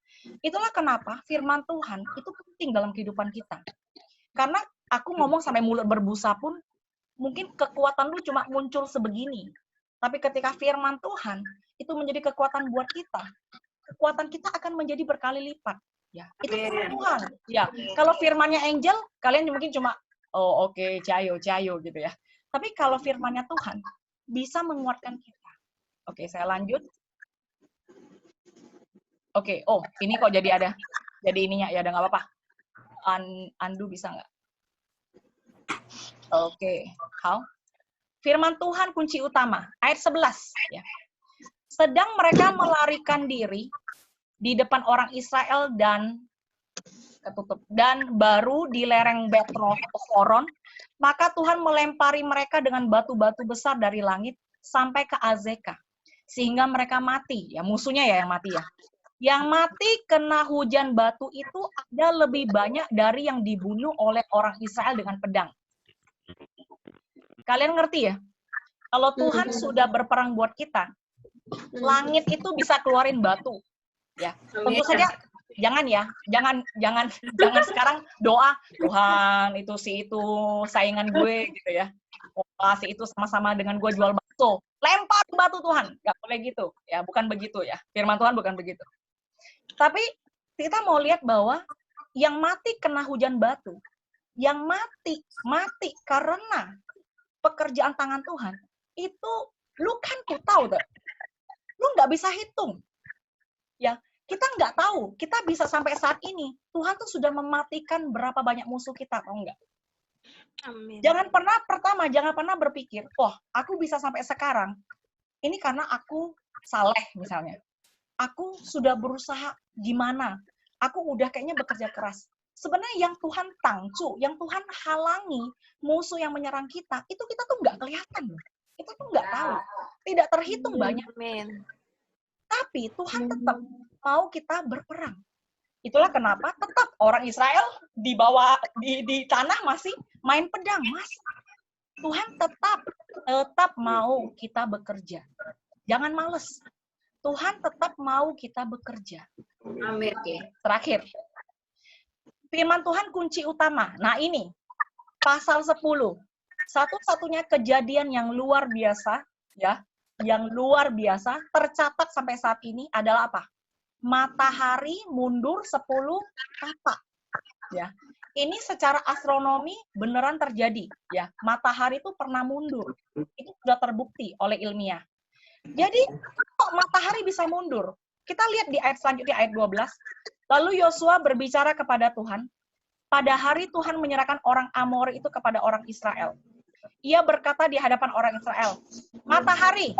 Itulah kenapa firman Tuhan itu penting dalam kehidupan kita. Karena aku ngomong sampai mulut berbusa pun, mungkin kekuatan lu cuma muncul sebegini. Tapi ketika firman Tuhan itu menjadi kekuatan buat kita, kekuatan kita akan menjadi berkali lipat. Ya, itu firman Tuhan. Ya, kalau firmannya angel, kalian mungkin cuma oke, cayo gitu ya. Tapi kalau firmannya Tuhan bisa menguatkan kita. Oke, saya lanjut. Oke, ini kok jadi ada. Jadi ininya, ya udah nggak apa-apa. Undo bisa nggak? Oke, how? Firman Tuhan kunci utama, ayat 11. Ya. Sedang mereka melarikan diri di depan orang Israel dan baru di lereng Bet-horon, maka Tuhan melempari mereka dengan batu-batu besar dari langit sampai ke Azeka, sehingga mereka mati. Ya, musuhnya ya yang mati ya. Yang mati kena hujan batu itu ada lebih banyak dari yang dibunuh oleh orang Israel dengan pedang. Kalian ngerti ya? Kalau Tuhan sudah berperang buat kita, langit itu bisa keluarin batu. Ya, tentu saja Jangan ya, jangan sekarang doa Tuhan itu si itu saingan gue gitu ya. Wah, si itu sama-sama dengan gue jual bakso. Lempar batu Tuhan. Gak boleh gitu. Ya, bukan begitu ya. Firman Tuhan bukan begitu. Tapi kita mau lihat bahwa yang mati kena hujan batu, yang mati karena pekerjaan tangan Tuhan, itu lu kan tuh tahu tuh. Lu nggak bisa hitung. Ya, kita nggak tahu, kita bisa sampai saat ini, Tuhan tuh sudah mematikan berapa banyak musuh kita, tahu nggak? Amin. Jangan pernah berpikir, oh, aku bisa sampai sekarang, ini karena aku saleh misalnya. Aku sudah berusaha gimana, aku udah kayaknya bekerja keras. Sebenarnya yang Tuhan tangcu, yang Tuhan halangi, musuh yang menyerang kita, itu kita tuh nggak kelihatan. Kita tuh nggak tahu. Tidak terhitung banyak. Amin. Tapi Tuhan tetap mau kita berperang. Itulah kenapa tetap orang Israel di bawah di tanah masih main pedang, Mas. Tuhan tetap mau kita bekerja. Jangan males. Tuhan tetap mau kita bekerja. Amin. Terakhir. Firman Tuhan kunci utama. Nah, ini pasal 10. Satu-satunya kejadian yang luar biasa ya, yang luar biasa tercatat sampai saat ini adalah apa? Matahari mundur 10 tapak. Ya. Ini secara astronomi beneran terjadi, ya. Matahari itu pernah mundur. Itu sudah terbukti oleh ilmiah. Jadi, kok matahari bisa mundur? Kita lihat di ayat selanjutnya, ayat 12. Lalu Yosua berbicara kepada Tuhan. Pada hari Tuhan menyerahkan orang Amori itu kepada orang Israel. Ia berkata di hadapan orang Israel, matahari,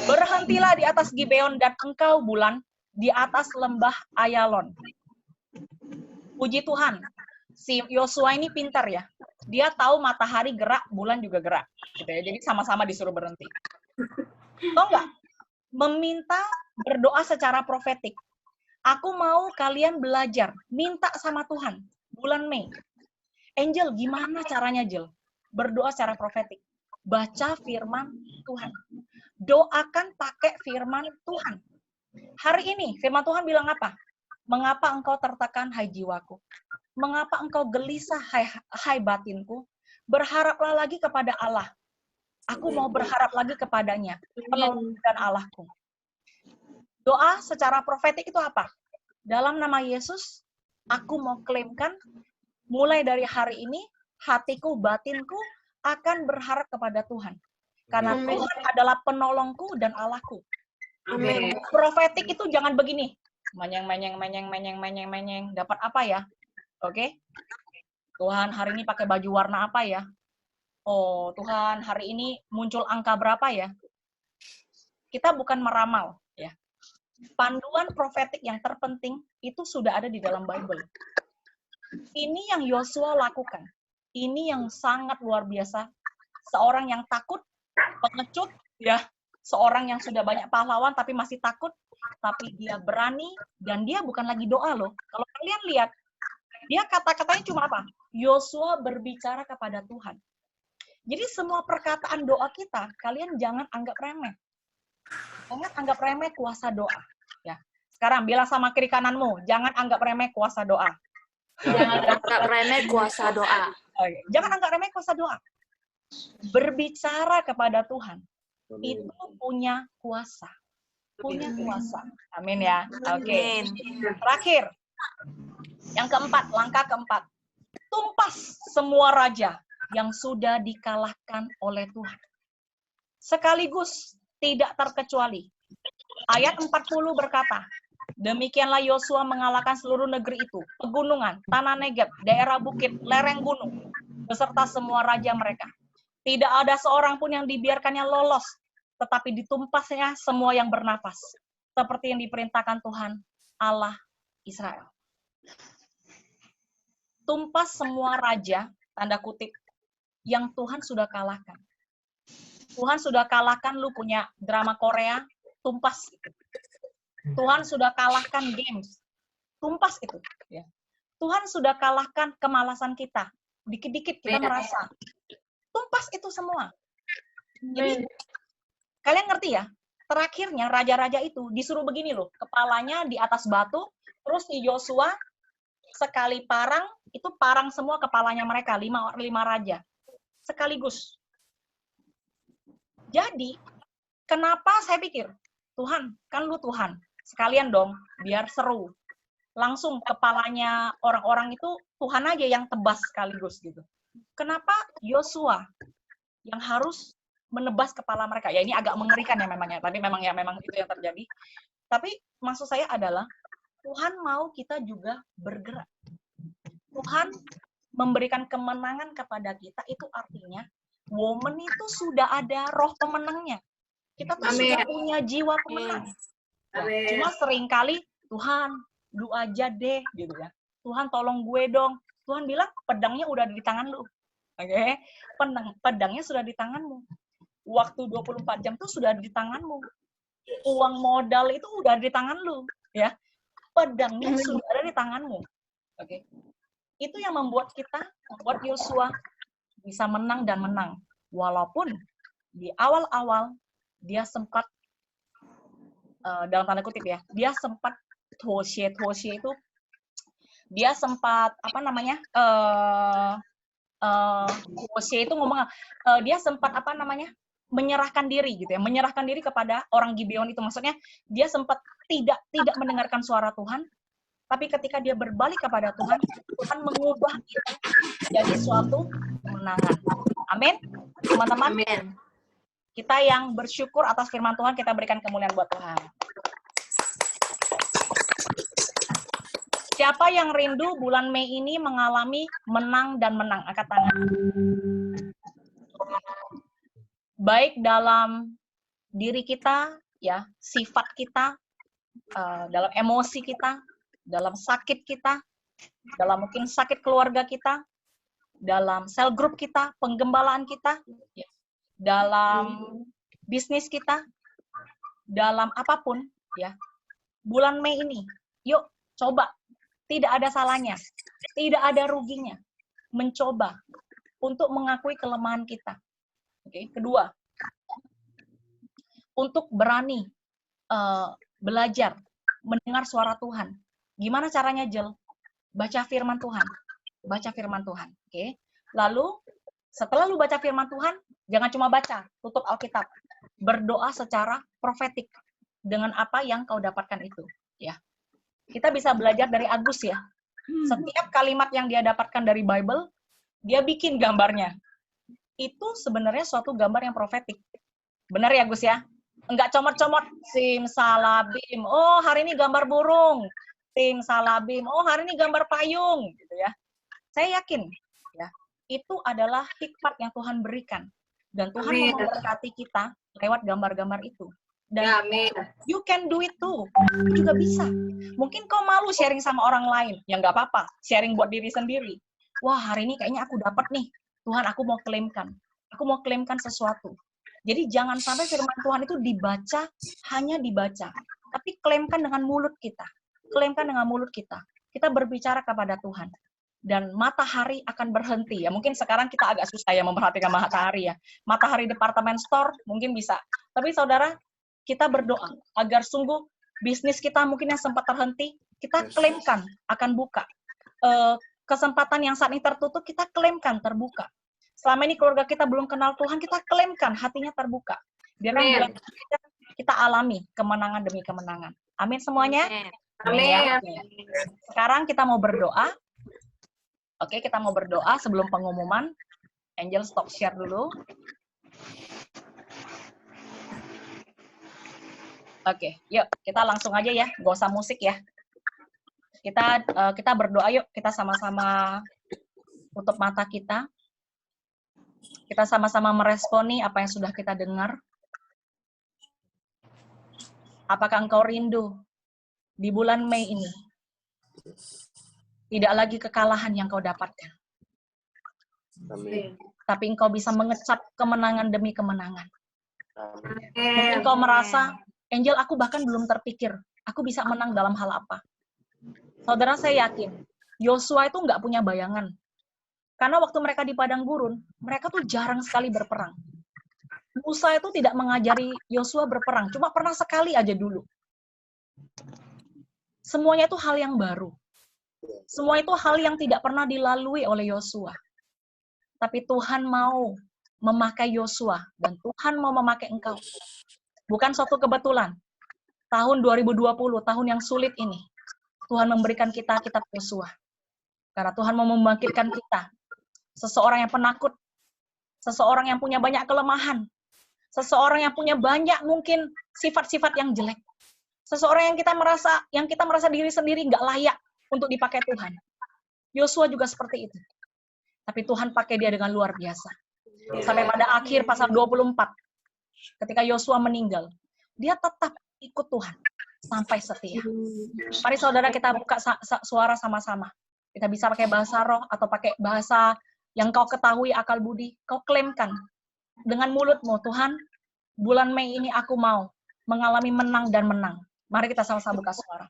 berhentilah di atas Gibeon dan engkau bulan di atas lembah Ayalon. Puji Tuhan, si Yosua ini pintar ya. Dia tahu matahari gerak, bulan juga gerak. Gitu ya. Jadi sama-sama disuruh berhenti. Tahu nggak? Meminta berdoa secara profetik. Aku mau kalian belajar, minta sama Tuhan. Bulan Mei. Angel, gimana caranya, Angel? Berdoa secara profetik. Baca firman Tuhan. Doakan pakai firman Tuhan. Hari ini, firman Tuhan bilang apa? Mengapa engkau tertekan, hai jiwaku? Mengapa engkau gelisah, hai batinku? Berharaplah lagi kepada Allah. Aku mau berharap lagi kepadanya. Penolong dan Allahku. Doa secara profetik itu apa? Dalam nama Yesus, aku mau klaimkan, mulai dari hari ini, hatiku, batinku akan berharap kepada Tuhan. Karena Tuhan adalah penolongku dan Allahku. Amin. Profetik itu jangan begini. Menyeng. Dapat apa ya? Oke? Tuhan, hari ini pakai baju warna apa ya? Oh, Tuhan, hari ini muncul angka berapa ya? Kita bukan meramal. Ya. Panduan profetik yang terpenting itu sudah ada di dalam Bible. Ini yang Yosua lakukan. Ini yang sangat luar biasa. Seorang yang takut, pengecut, ya, seorang yang sudah banyak pahlawan tapi masih takut, tapi dia berani dan dia bukan lagi doa loh. Kalau kalian lihat, dia kata-katanya cuma apa? Yosua berbicara kepada Tuhan. Jadi semua perkataan doa kita, kalian jangan anggap remeh. Jangan anggap remeh kuasa doa. Ya. Sekarang bilang sama kiri kananmu, jangan anggap remeh kuasa doa. Jangan anggap remeh kuasa doa. Jangan anggap remeh kuasa doa. Berbicara kepada Tuhan itu punya kuasa. Punya kuasa. Amin ya. Oke. Terakhir. Yang keempat, langkah keempat. Tumpas semua raja yang sudah dikalahkan oleh Tuhan. Sekaligus tidak terkecuali. Ayat 40 berkata, demikianlah Yosua mengalahkan seluruh negeri itu, pegunungan, tanah Negeb, daerah bukit, lereng gunung, beserta semua raja mereka. Tidak ada seorang pun yang dibiarkannya lolos, tetapi ditumpasnya semua yang bernafas, seperti yang diperintahkan Tuhan, Allah Israel. Tumpas semua raja, tanda kutip, yang Tuhan sudah kalahkan. Tuhan sudah kalahkan, lu punya drama Korea, tumpas. Tuhan sudah kalahkan games, tumpas itu. Ya. Tuhan sudah kalahkan kemalasan kita. Dikit-dikit kita merasa. Tumpas itu semua. Jadi, kalian ngerti ya? terakhirnya raja-raja itu disuruh begini loh, kepalanya di atas batu, terus si Yosua sekali parang, itu parang semua kepalanya mereka, lima raja. Sekaligus. Jadi, kenapa saya pikir, Tuhan, kan lu Tuhan, sekalian dong, biar seru. Langsung kepalanya orang-orang itu, Tuhan aja yang tebas sekaligus gitu. Kenapa Yosua yang harus menebas kepala mereka? Ya ini agak mengerikan ya memangnya, tapi memang itu yang terjadi. Tapi maksud saya adalah, Tuhan mau kita juga bergerak. Tuhan memberikan kemenangan kepada kita, itu artinya woman itu sudah ada roh pemenangnya. Kita tuh sudah punya jiwa pemenang. Ya, cuma seringkali, Tuhan, lu aja deh, gitu ya. Tuhan tolong gue dong. Tuhan bilang, pedangnya udah di tangan lu. Oke? Pedangnya sudah di tanganmu. Waktu 24 jam tuh sudah di tanganmu. Uang modal itu udah di tangan lu. Ya. Pedangnya sudah ada di tanganmu. Oke? Itu yang membuat Yosua bisa menang dan menang. Walaupun di awal-awal dia sempat, dalam tanda kutip ya, dia sempat Hosea itu, dia sempat, Hosea itu ngomong, dia sempat, menyerahkan diri gitu ya, menyerahkan diri kepada orang Gibeon itu. Maksudnya, dia sempat tidak mendengarkan suara Tuhan, tapi ketika dia berbalik kepada Tuhan, Tuhan mengubah itu jadi suatu kemenangan. Amin. Teman-teman, kita yang bersyukur atas firman Tuhan, kita berikan kemuliaan buat Tuhan. Siapa yang rindu bulan Mei ini mengalami menang dan menang? Angkat tangan. Baik dalam diri kita, ya, sifat kita, dalam emosi kita, dalam sakit kita, dalam mungkin sakit keluarga kita, dalam sel group kita, penggembalaan kita, ya, dalam bisnis kita, dalam apapun, ya. Bulan Mei ini, yuk coba, tidak ada salahnya, tidak ada ruginya, mencoba untuk mengakui kelemahan kita. Oke. Kedua, untuk berani belajar mendengar suara Tuhan. Gimana caranya, Jel? Baca firman Tuhan. Baca firman Tuhan. Oke. Lalu, setelah lu baca firman Tuhan, jangan cuma baca, tutup Alkitab. Berdoa secara profetik dengan apa yang kau dapatkan itu. Ya. Kita bisa belajar dari Agus ya. Setiap kalimat yang dia dapatkan dari Bible, dia bikin gambarnya. Itu sebenarnya suatu gambar yang profetik. Benar ya, Gus ya? Enggak comot-comot, simsalabim. Oh, hari ini gambar burung. Simsalabim. Oh, hari ini gambar payung, gitu ya. Saya yakin, ya, itu adalah hikmat yang Tuhan berikan. Dan Tuhan memberkati kita lewat gambar-gambar itu. Dan you can do it too. You juga bisa. Mungkin kau malu sharing sama orang lain. Ya nggak apa-apa. Sharing buat diri sendiri. Wah, hari ini kayaknya aku dapat nih. Tuhan, aku mau klaimkan. Aku mau klaimkan sesuatu. Jadi jangan sampai firman Tuhan itu dibaca, hanya dibaca. Tapi klaimkan dengan mulut kita. Klaimkan dengan mulut kita. Kita berbicara kepada Tuhan. Dan matahari akan berhenti. Ya, mungkin sekarang kita agak susah ya memperhatikan matahari ya. Matahari departemen store mungkin bisa. Tapi saudara, kita berdoa agar sungguh bisnis kita mungkin yang sempat terhenti, kita klaimkan akan buka. Kesempatan yang saat ini tertutup, kita klaimkan terbuka. Selama ini keluarga kita belum kenal Tuhan, kita klaimkan hatinya terbuka. Biarkan kita alami kemenangan demi kemenangan. Amin semuanya? Amin. Ya. Sekarang kita mau berdoa. Oke, kita mau berdoa sebelum pengumuman. Angel stop share dulu. Oke, yuk kita langsung aja ya, gak usah musik ya. Kita berdoa yuk, kita sama-sama tutup mata kita. Kita sama-sama meresponi apa yang sudah kita dengar. Apakah engkau rindu di bulan Mei ini? Tidak lagi kekalahan yang kau dapatkan. Amin. Tapi engkau bisa mengecap kemenangan demi kemenangan. Amin. Mungkin engkau merasa, Angel, aku bahkan belum terpikir, aku bisa menang dalam hal apa. Saudara, saya yakin, Yosua itu nggak punya bayangan. Karena waktu mereka di padang gurun, mereka tuh jarang sekali berperang. Musa itu tidak mengajari Yosua berperang, cuma pernah sekali aja dulu. Semuanya itu hal yang baru. Semua itu hal yang tidak pernah dilalui oleh Yosua. Tapi Tuhan mau memakai Yosua dan Tuhan mau memakai engkau. Bukan suatu kebetulan. Tahun 2020, tahun yang sulit ini, Tuhan memberikan kita kitab Yosua. Karena Tuhan mau membangkitkan kita. Seseorang yang penakut, seseorang yang punya banyak kelemahan, seseorang yang punya banyak mungkin sifat-sifat yang jelek. Seseorang yang kita merasa diri sendiri nggak layak untuk dipakai Tuhan. Yosua juga seperti itu. Tapi Tuhan pakai dia dengan luar biasa. Sampai pada akhir pasal 24, ketika Yosua meninggal, dia tetap ikut Tuhan sampai setia. Mari saudara kita buka suara sama-sama. Kita bisa pakai bahasa roh atau pakai bahasa yang kau ketahui akal budi. Kau klaimkan dengan mulutmu, Tuhan, bulan Mei ini aku mau mengalami menang dan menang. Mari kita sama-sama buka suara.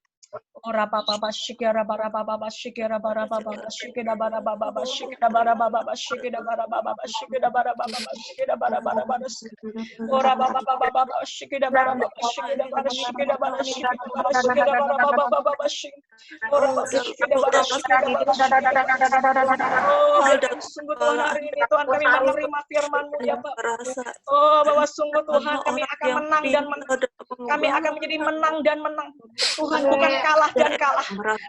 Ora papa shikira bara baba shikira bara baba shikira bara baba shikira bara baba shikira bara baba shikira bara baba shikira bara baba ora baba baba shikira bara baba shikira bara shikira bara shikira bara baba shikira ora baba shikira bara shikira. Sungguh Tuhan hari ini Tuhan kami menerima firman-Mu ya Bapak. Oh Bapak sungguh Tuhan kami akan menang dan menang. Kami akan menjadi menang dan menang. Tuhan bukan kalah dan kalah.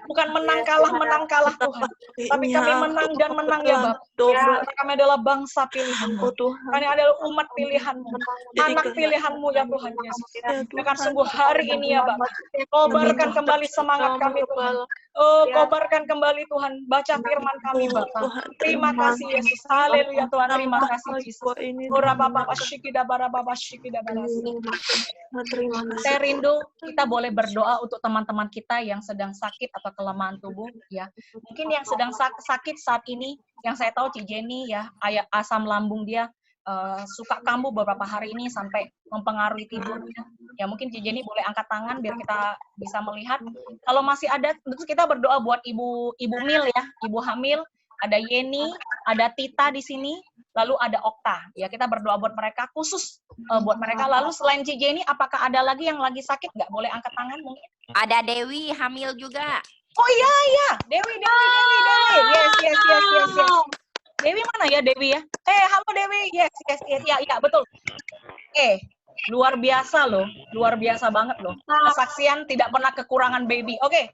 Bukan menang kalah Tuhan. Tapi kami menang dan menang ya Bapak. Karena kami adalah bangsa pilihan-Mu. Kami adalah umat pilihan-Mu. Anak pilihan-Mu ya Tuhan Yesus. Dengan sungguh hari ini ya Bapak. Kobarkan kembali semangat kami Tuhan. Oh, kobarkan kembali Tuhan. Baca firman kami Bapak. Terima kasih Yesus. Haleluya Tuhan. Terima kasih Yesus. Ora Bapak syikida bara Bapak syikida bara. Saya rindu kita boleh berdoa untuk teman-teman kita yang sedang sakit atau kelemahan tubuh ya. Mungkin yang sedang sakit saat ini, yang saya tahu Ci Jenny ya, asam lambung dia suka kambuh beberapa hari ini sampai mempengaruhi tidurnya. Ya mungkin Ci Jenny boleh angkat tangan biar kita bisa melihat. Kalau masih ada, tentu kita berdoa buat ibu Mil ya, ibu hamil. Ada Yeni, ada Tita di sini, lalu ada Okta. Ya kita berdoa buat mereka, khusus buat mereka. Lalu selain Ci Jenny, apakah ada lagi yang lagi sakit? Nggak boleh angkat tangan mungkin? Ada Dewi hamil juga. Oh iya, Dewi. Yes. Dewi mana ya Dewi ya? Halo Dewi. Yes, ya betul. Luar biasa loh, luar biasa banget loh. Kesaksian tidak pernah kekurangan baby. Oke,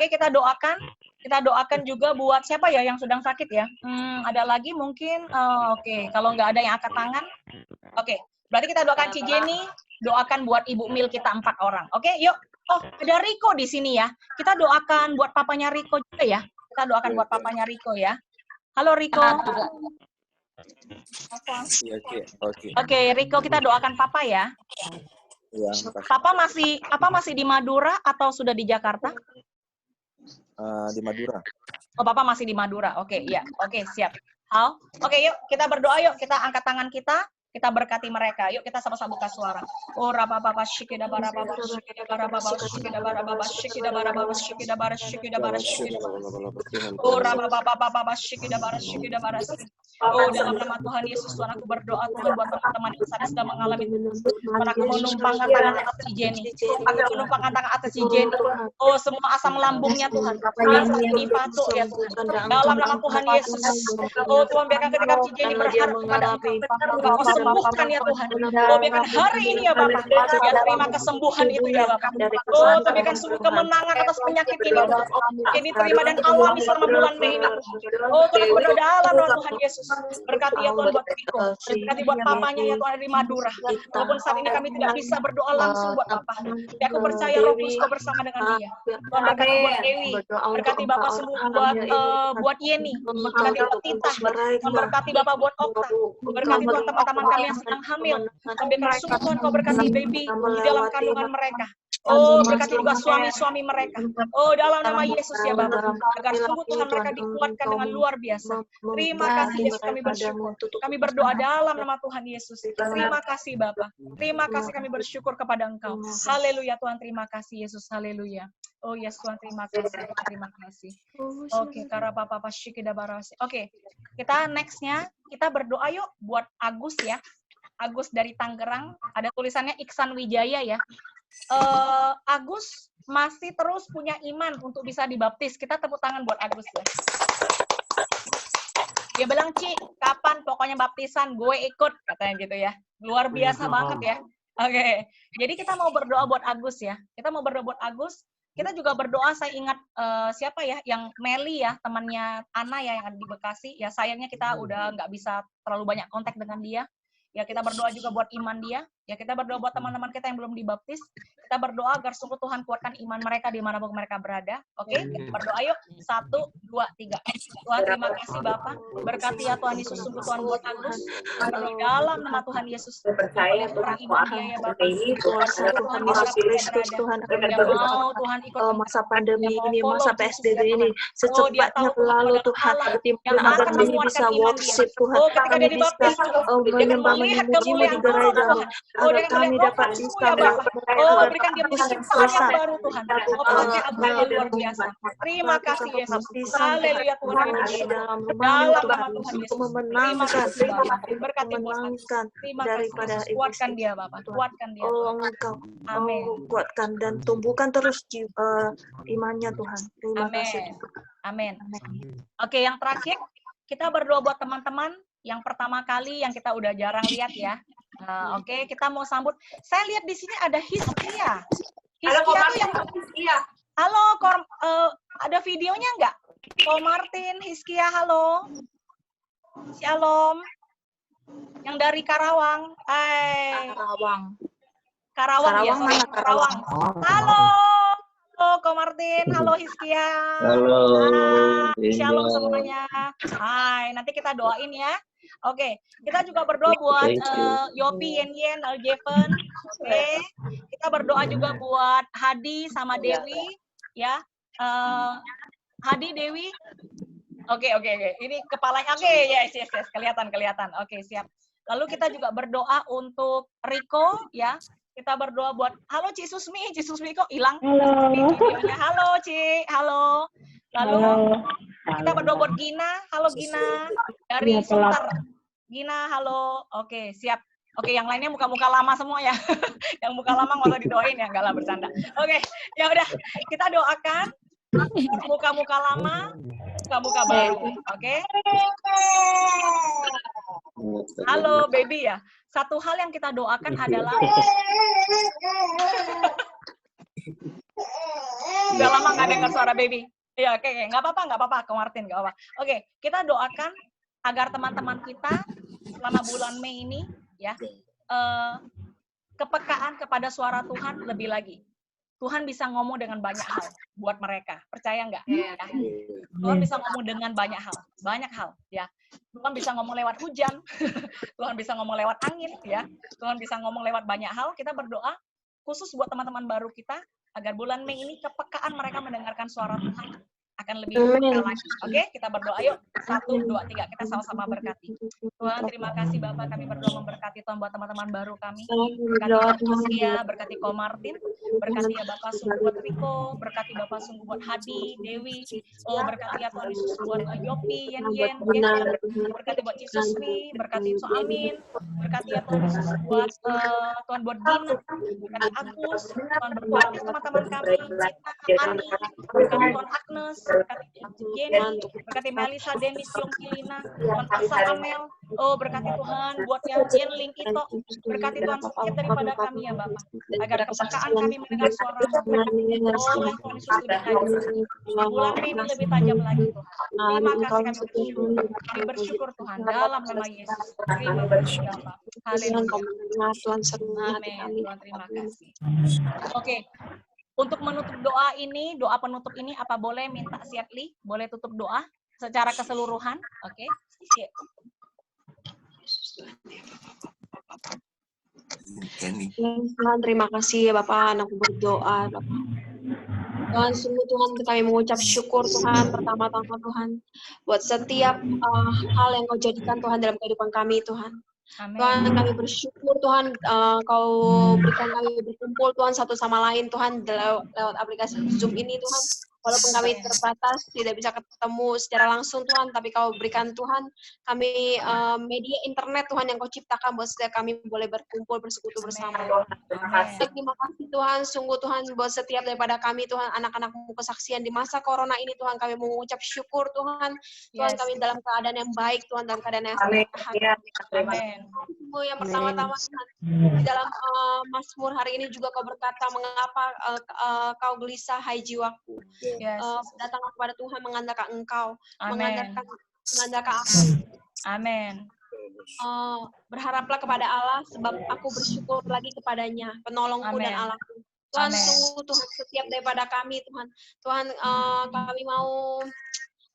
kita doakan. Kita doakan juga buat siapa ya yang sedang sakit ya? Ada lagi mungkin? Kalau nggak ada yang angkat tangan. Berarti kita doakan Ci Jenny, doakan buat Ibu Mil kita 4 orang. Yuk. Oh, ada Riko di sini ya. Kita doakan buat papanya Riko juga ya. Kita doakan buat papanya Riko ya. Halo Riko. Oke, Riko kita doakan papa ya. Ya, Papa masih di Madura atau sudah di Jakarta? di Madura. Oh, Papa masih di Madura. Oke, siap. Oke, yuk kita berdoa yuk. Kita angkat tangan kita. Kita berkati mereka. Yuk kita sama-sama buka suara. Oh, rababa shikida bara baba shikida bara baba shikida bara baba shikida bara baba shikida bara shikida bara shikida. Oh, rababa baba shikida bara shikida bara. Oh, dalam nama Tuhan Yesus, Tuhan aku berdoa Tuhan buat teman-teman yang sedang mengalami. Tuhan aku menumpangkan tangan atas Jenny. Aku menumpangkan tangan atas Jenny. Oh, semua asam lambungnya Tuhan. Yang saat ini patuh ya Tuhan. Dalam nama Tuhan Yesus. Oh, Tuhan biarkan ketika Jenny berharap kepada Engkau sembuhkan ya Tuhan. Oh, biarkan hari ini ya Bapak. Ya terima kesembuhan itu ya Bapak. Oh, Tuhan biarkan sungguh kemenangan atas penyakit ini. Ini terima dan alami selama bulan Mei ini. Oh, Tuhan aku berdoa dalam nama Tuhan Yesus. Berkati ya Tuhan buat Riko. Berkati buat papanya ya Tuhan di Madura. Walaupun saat ini kami tidak bisa berdoa langsung buat Bapak. Tapi aku percaya Roh Kudus kau bersama dengan dia. Tuhan berkati buat Dewi. Berkati Bapak sembuh buat Yeni. Berkati buat Tita. Berkati Bapak buat Okta. Berkati Tuhan teman-teman kami yang sedang hamil. Ambilkan sungguh Tuhan kau berkati baby di dalam kandungan mereka. Oh, berkati juga suami-suami mereka. Oh, dalam nama Yesus ya Bapak. Agar sungguh Tuhan mereka dikuatkan dengan luar biasa. Terima kasih Yesus, kami bersyukur. Kami berdoa dalam nama Tuhan Yesus. Terima kasih Bapak. Terima kasih kami bersyukur kepada Engkau. Haleluya Tuhan, terima kasih Yesus. Haleluya. Oh yes Tuhan, terima kasih. Terima kasih. Oke, karena Bapak Syikida Barasi. Oke, kita nextnya kita berdoa yuk buat Agus ya. Agus dari Tangerang, ada tulisannya Iksan Wijaya ya. Agus masih terus punya iman untuk bisa dibaptis. Kita tepuk tangan buat Agus ya. Dia bilang, Ci, kapan pokoknya baptisan, gue ikut, katanya gitu ya. Luar biasa banget ya. Oke, jadi kita mau berdoa buat Agus ya. Kita mau berdoa buat Agus. Kita juga berdoa, saya ingat siapa ya, yang Meli ya, temannya Ana ya, yang ada di Bekasi. Ya sayangnya kita udah nggak bisa terlalu banyak kontak dengan dia. Ya kita berdoa juga buat iman dia. Ya kita berdoa buat teman-teman kita yang belum dibaptis. Kita berdoa agar sungguh Tuhan kuatkan iman mereka dimanapun mereka berada. Oke, kita berdoa yuk. 1, 2, 3. Tuhan terima kasih Bapak. Berkati ya Tuhan Yesus, sungguh Tuhan buat Agus. Di dalam nama Tuhan Yesus. Percaya Tuhan iman dia ya Bapak. Kuasa Tuhan Yesus Kristus, Tuhan akan mau Tuhan ikut masa pandemi ini, follow masa Yesus PSBB ya, ini, Tuhan. secepatnya tahu berlalu kepada Tuhan, Allah tim yang agar akan kami menguatkan bisa iman dia. worship Tuhan, Ketika kami dia bisa dibaptis, dia akan menyembah melihat memujimu di kemuliaan Tuhan, gerejamu, Tuhan. Oh, agar dia akan kami melihat dapat Bapakmu bisa ya Bapak. agar Berikan dia bisa persekutuan yang baru Tuhan. Pakai Agus yang luar biasa. Terima kasih Yesus. Haleluya Tuhan. Terima kasih. dalam rumahmu Dalam Tuhan, nama Tuhan untuk Yesus. Terima memenangkan, kasih Bapak. Berkati buat Agus. memenangkan Terima kasih daripada Yesus. Kuatkan dia Bapak. Kuatkan dia. Oh Engkau, Amin. kuatkan dan tumbuhkan terus imannya Tuhan. Terima kasih. Amin. Oke, yang terakhir kita berdoa buat teman-teman yang pertama kali yang kita udah jarang lihat ya. Oke, kita mau sambut. Saya lihat di sini ada Hiskia. Hiskia tuh yang halo, ada videonya nggak? Ko Martin, Hiskia, halo. Shalom. Yang dari Karawang. Karawang ya, sorry. mana Karawang? Halo. Halo, Ko Martin. Halo, Hiskia. Halo. Hai, shalom semuanya. Hai, nanti kita doain ya. Oke, kita juga berdoa buat Yopi, Yen, Aljeven. Oke, kita berdoa juga buat Hadi sama Dewi, ya. Hadi, Dewi. Oke. Ini kepalanya. Oke, yes. Kelihatan. Oke, siap. Lalu kita juga berdoa untuk Riko, ya. Kita berdoa buat, halo Ci Susmi kok hilang? Videonya. Halo Ci, halo. Lalu kita berdoa buat Gina, halo Gina dari Sunter. Gina, halo. Oke, siap. Oke, yang lainnya muka-muka lama semua ya. Yang muka lama nggak usah didoain ya, enggak lah bercanda. Oke, ya udah kita doakan muka-muka lama, muka-muka baru. Oke. Halo baby ya. Satu hal yang kita doakan adalah udah lama nggak dengar suara baby. Iya, oke, nggak apa-apa, Ko Martin, nggak apa-apa. Oke, kita doakan agar teman-teman kita selama bulan Mei ini, ya, kepekaan kepada suara Tuhan lebih lagi. Tuhan bisa ngomong dengan banyak hal buat mereka, percaya nggak? Ya. Tuhan bisa ngomong dengan banyak hal, ya. Tuhan bisa ngomong lewat hujan, Tuhan bisa ngomong lewat angin, ya. Tuhan bisa ngomong lewat banyak hal. Kita berdoa khusus buat teman-teman baru kita agar bulan Mei ini kepekaan mereka mendengarkan suara Tuhan akan lebih peka lagi. Oke, kita berdoa yuk. 1, 2, 3. Kita sama-sama berkati. Tuhan, terima kasih Bapak. Kami berdoa memberkati Tuhan buat teman-teman baru kami. Berkati Hiskia, berkati Ko Martin, berkati ya Bapak sungguh buat Riko, berkati Bapak sungguh buat Hadi, Dewi, berkati ya Tuhan Yesus buat Yopi, Yen, berkati buat Ci Susmi, berkati Su Amin, berkati ya Tuhan Yesus buat Tuhan buat Gina, berkati Agus, Tuhan berkati teman-teman kami, Cita, Ani, berkati Tuhan Agnes, berkati Jenny, berkati Melisa, Denis, Yongkilina, Tuhan Asa Amel, berkati Tuhan buat yang Jen, Link Ito, berkati Tuhan setiap daripada kami ya Bapak, agar kepekaan kami mendengar suara Tuhan, Tuhan Yesus lebih tajam, bulan Mei ini lebih tajam lagi Tuhan. Kami bersyukur Tuhan, dalam nama Yesus, terima kasih Bapak, haleluya, amin, Tuhan terima kasih. Oke. Untuk menutup doa ini, doa penutup ini, apa boleh minta Siatli? Boleh tutup doa secara keseluruhan? Oke. Tuhan, terima kasih ya Bapak, anakku berdoa Bapak. Tuhan, sungguh Tuhan kami mengucap syukur Tuhan, pertama-tama Tuhan, buat setiap hal yang Kau jadikan Tuhan dalam kehidupan kami Tuhan. Amin. Tuhan, kami bersyukur Tuhan, Kau berikan kami berkumpul Tuhan satu sama lain Tuhan lewat aplikasi Zoom ini Tuhan. Walaupun kami terbatas, tidak bisa ketemu secara langsung Tuhan, tapi Kau berikan Tuhan, kami media internet Tuhan yang Kau ciptakan buat setiap kami boleh berkumpul, bersekutu bersama. Terima kasih Tuhan, sungguh Tuhan buat setiap daripada kami Tuhan, anak-anak-Mu kesaksian di masa corona ini Tuhan, kami mengucap syukur Tuhan, Tuhan kami dalam keadaan yang baik Tuhan, dalam keadaan yang sehat. Amin. Yang pertama-tama Tuhan, di dalam Mazmur hari ini juga Kau berkata, mengapa Kau gelisah hai jiwaku. Datanglah kepada Tuhan mengandalkan Engkau, mengandalkan aku. Amin. Berharaplah kepada Allah sebab aku bersyukur lagi kepadanya, penolongku dan Allahku. Tuhan, sungguh Tuhan setiap daripada kami Tuhan, kami mau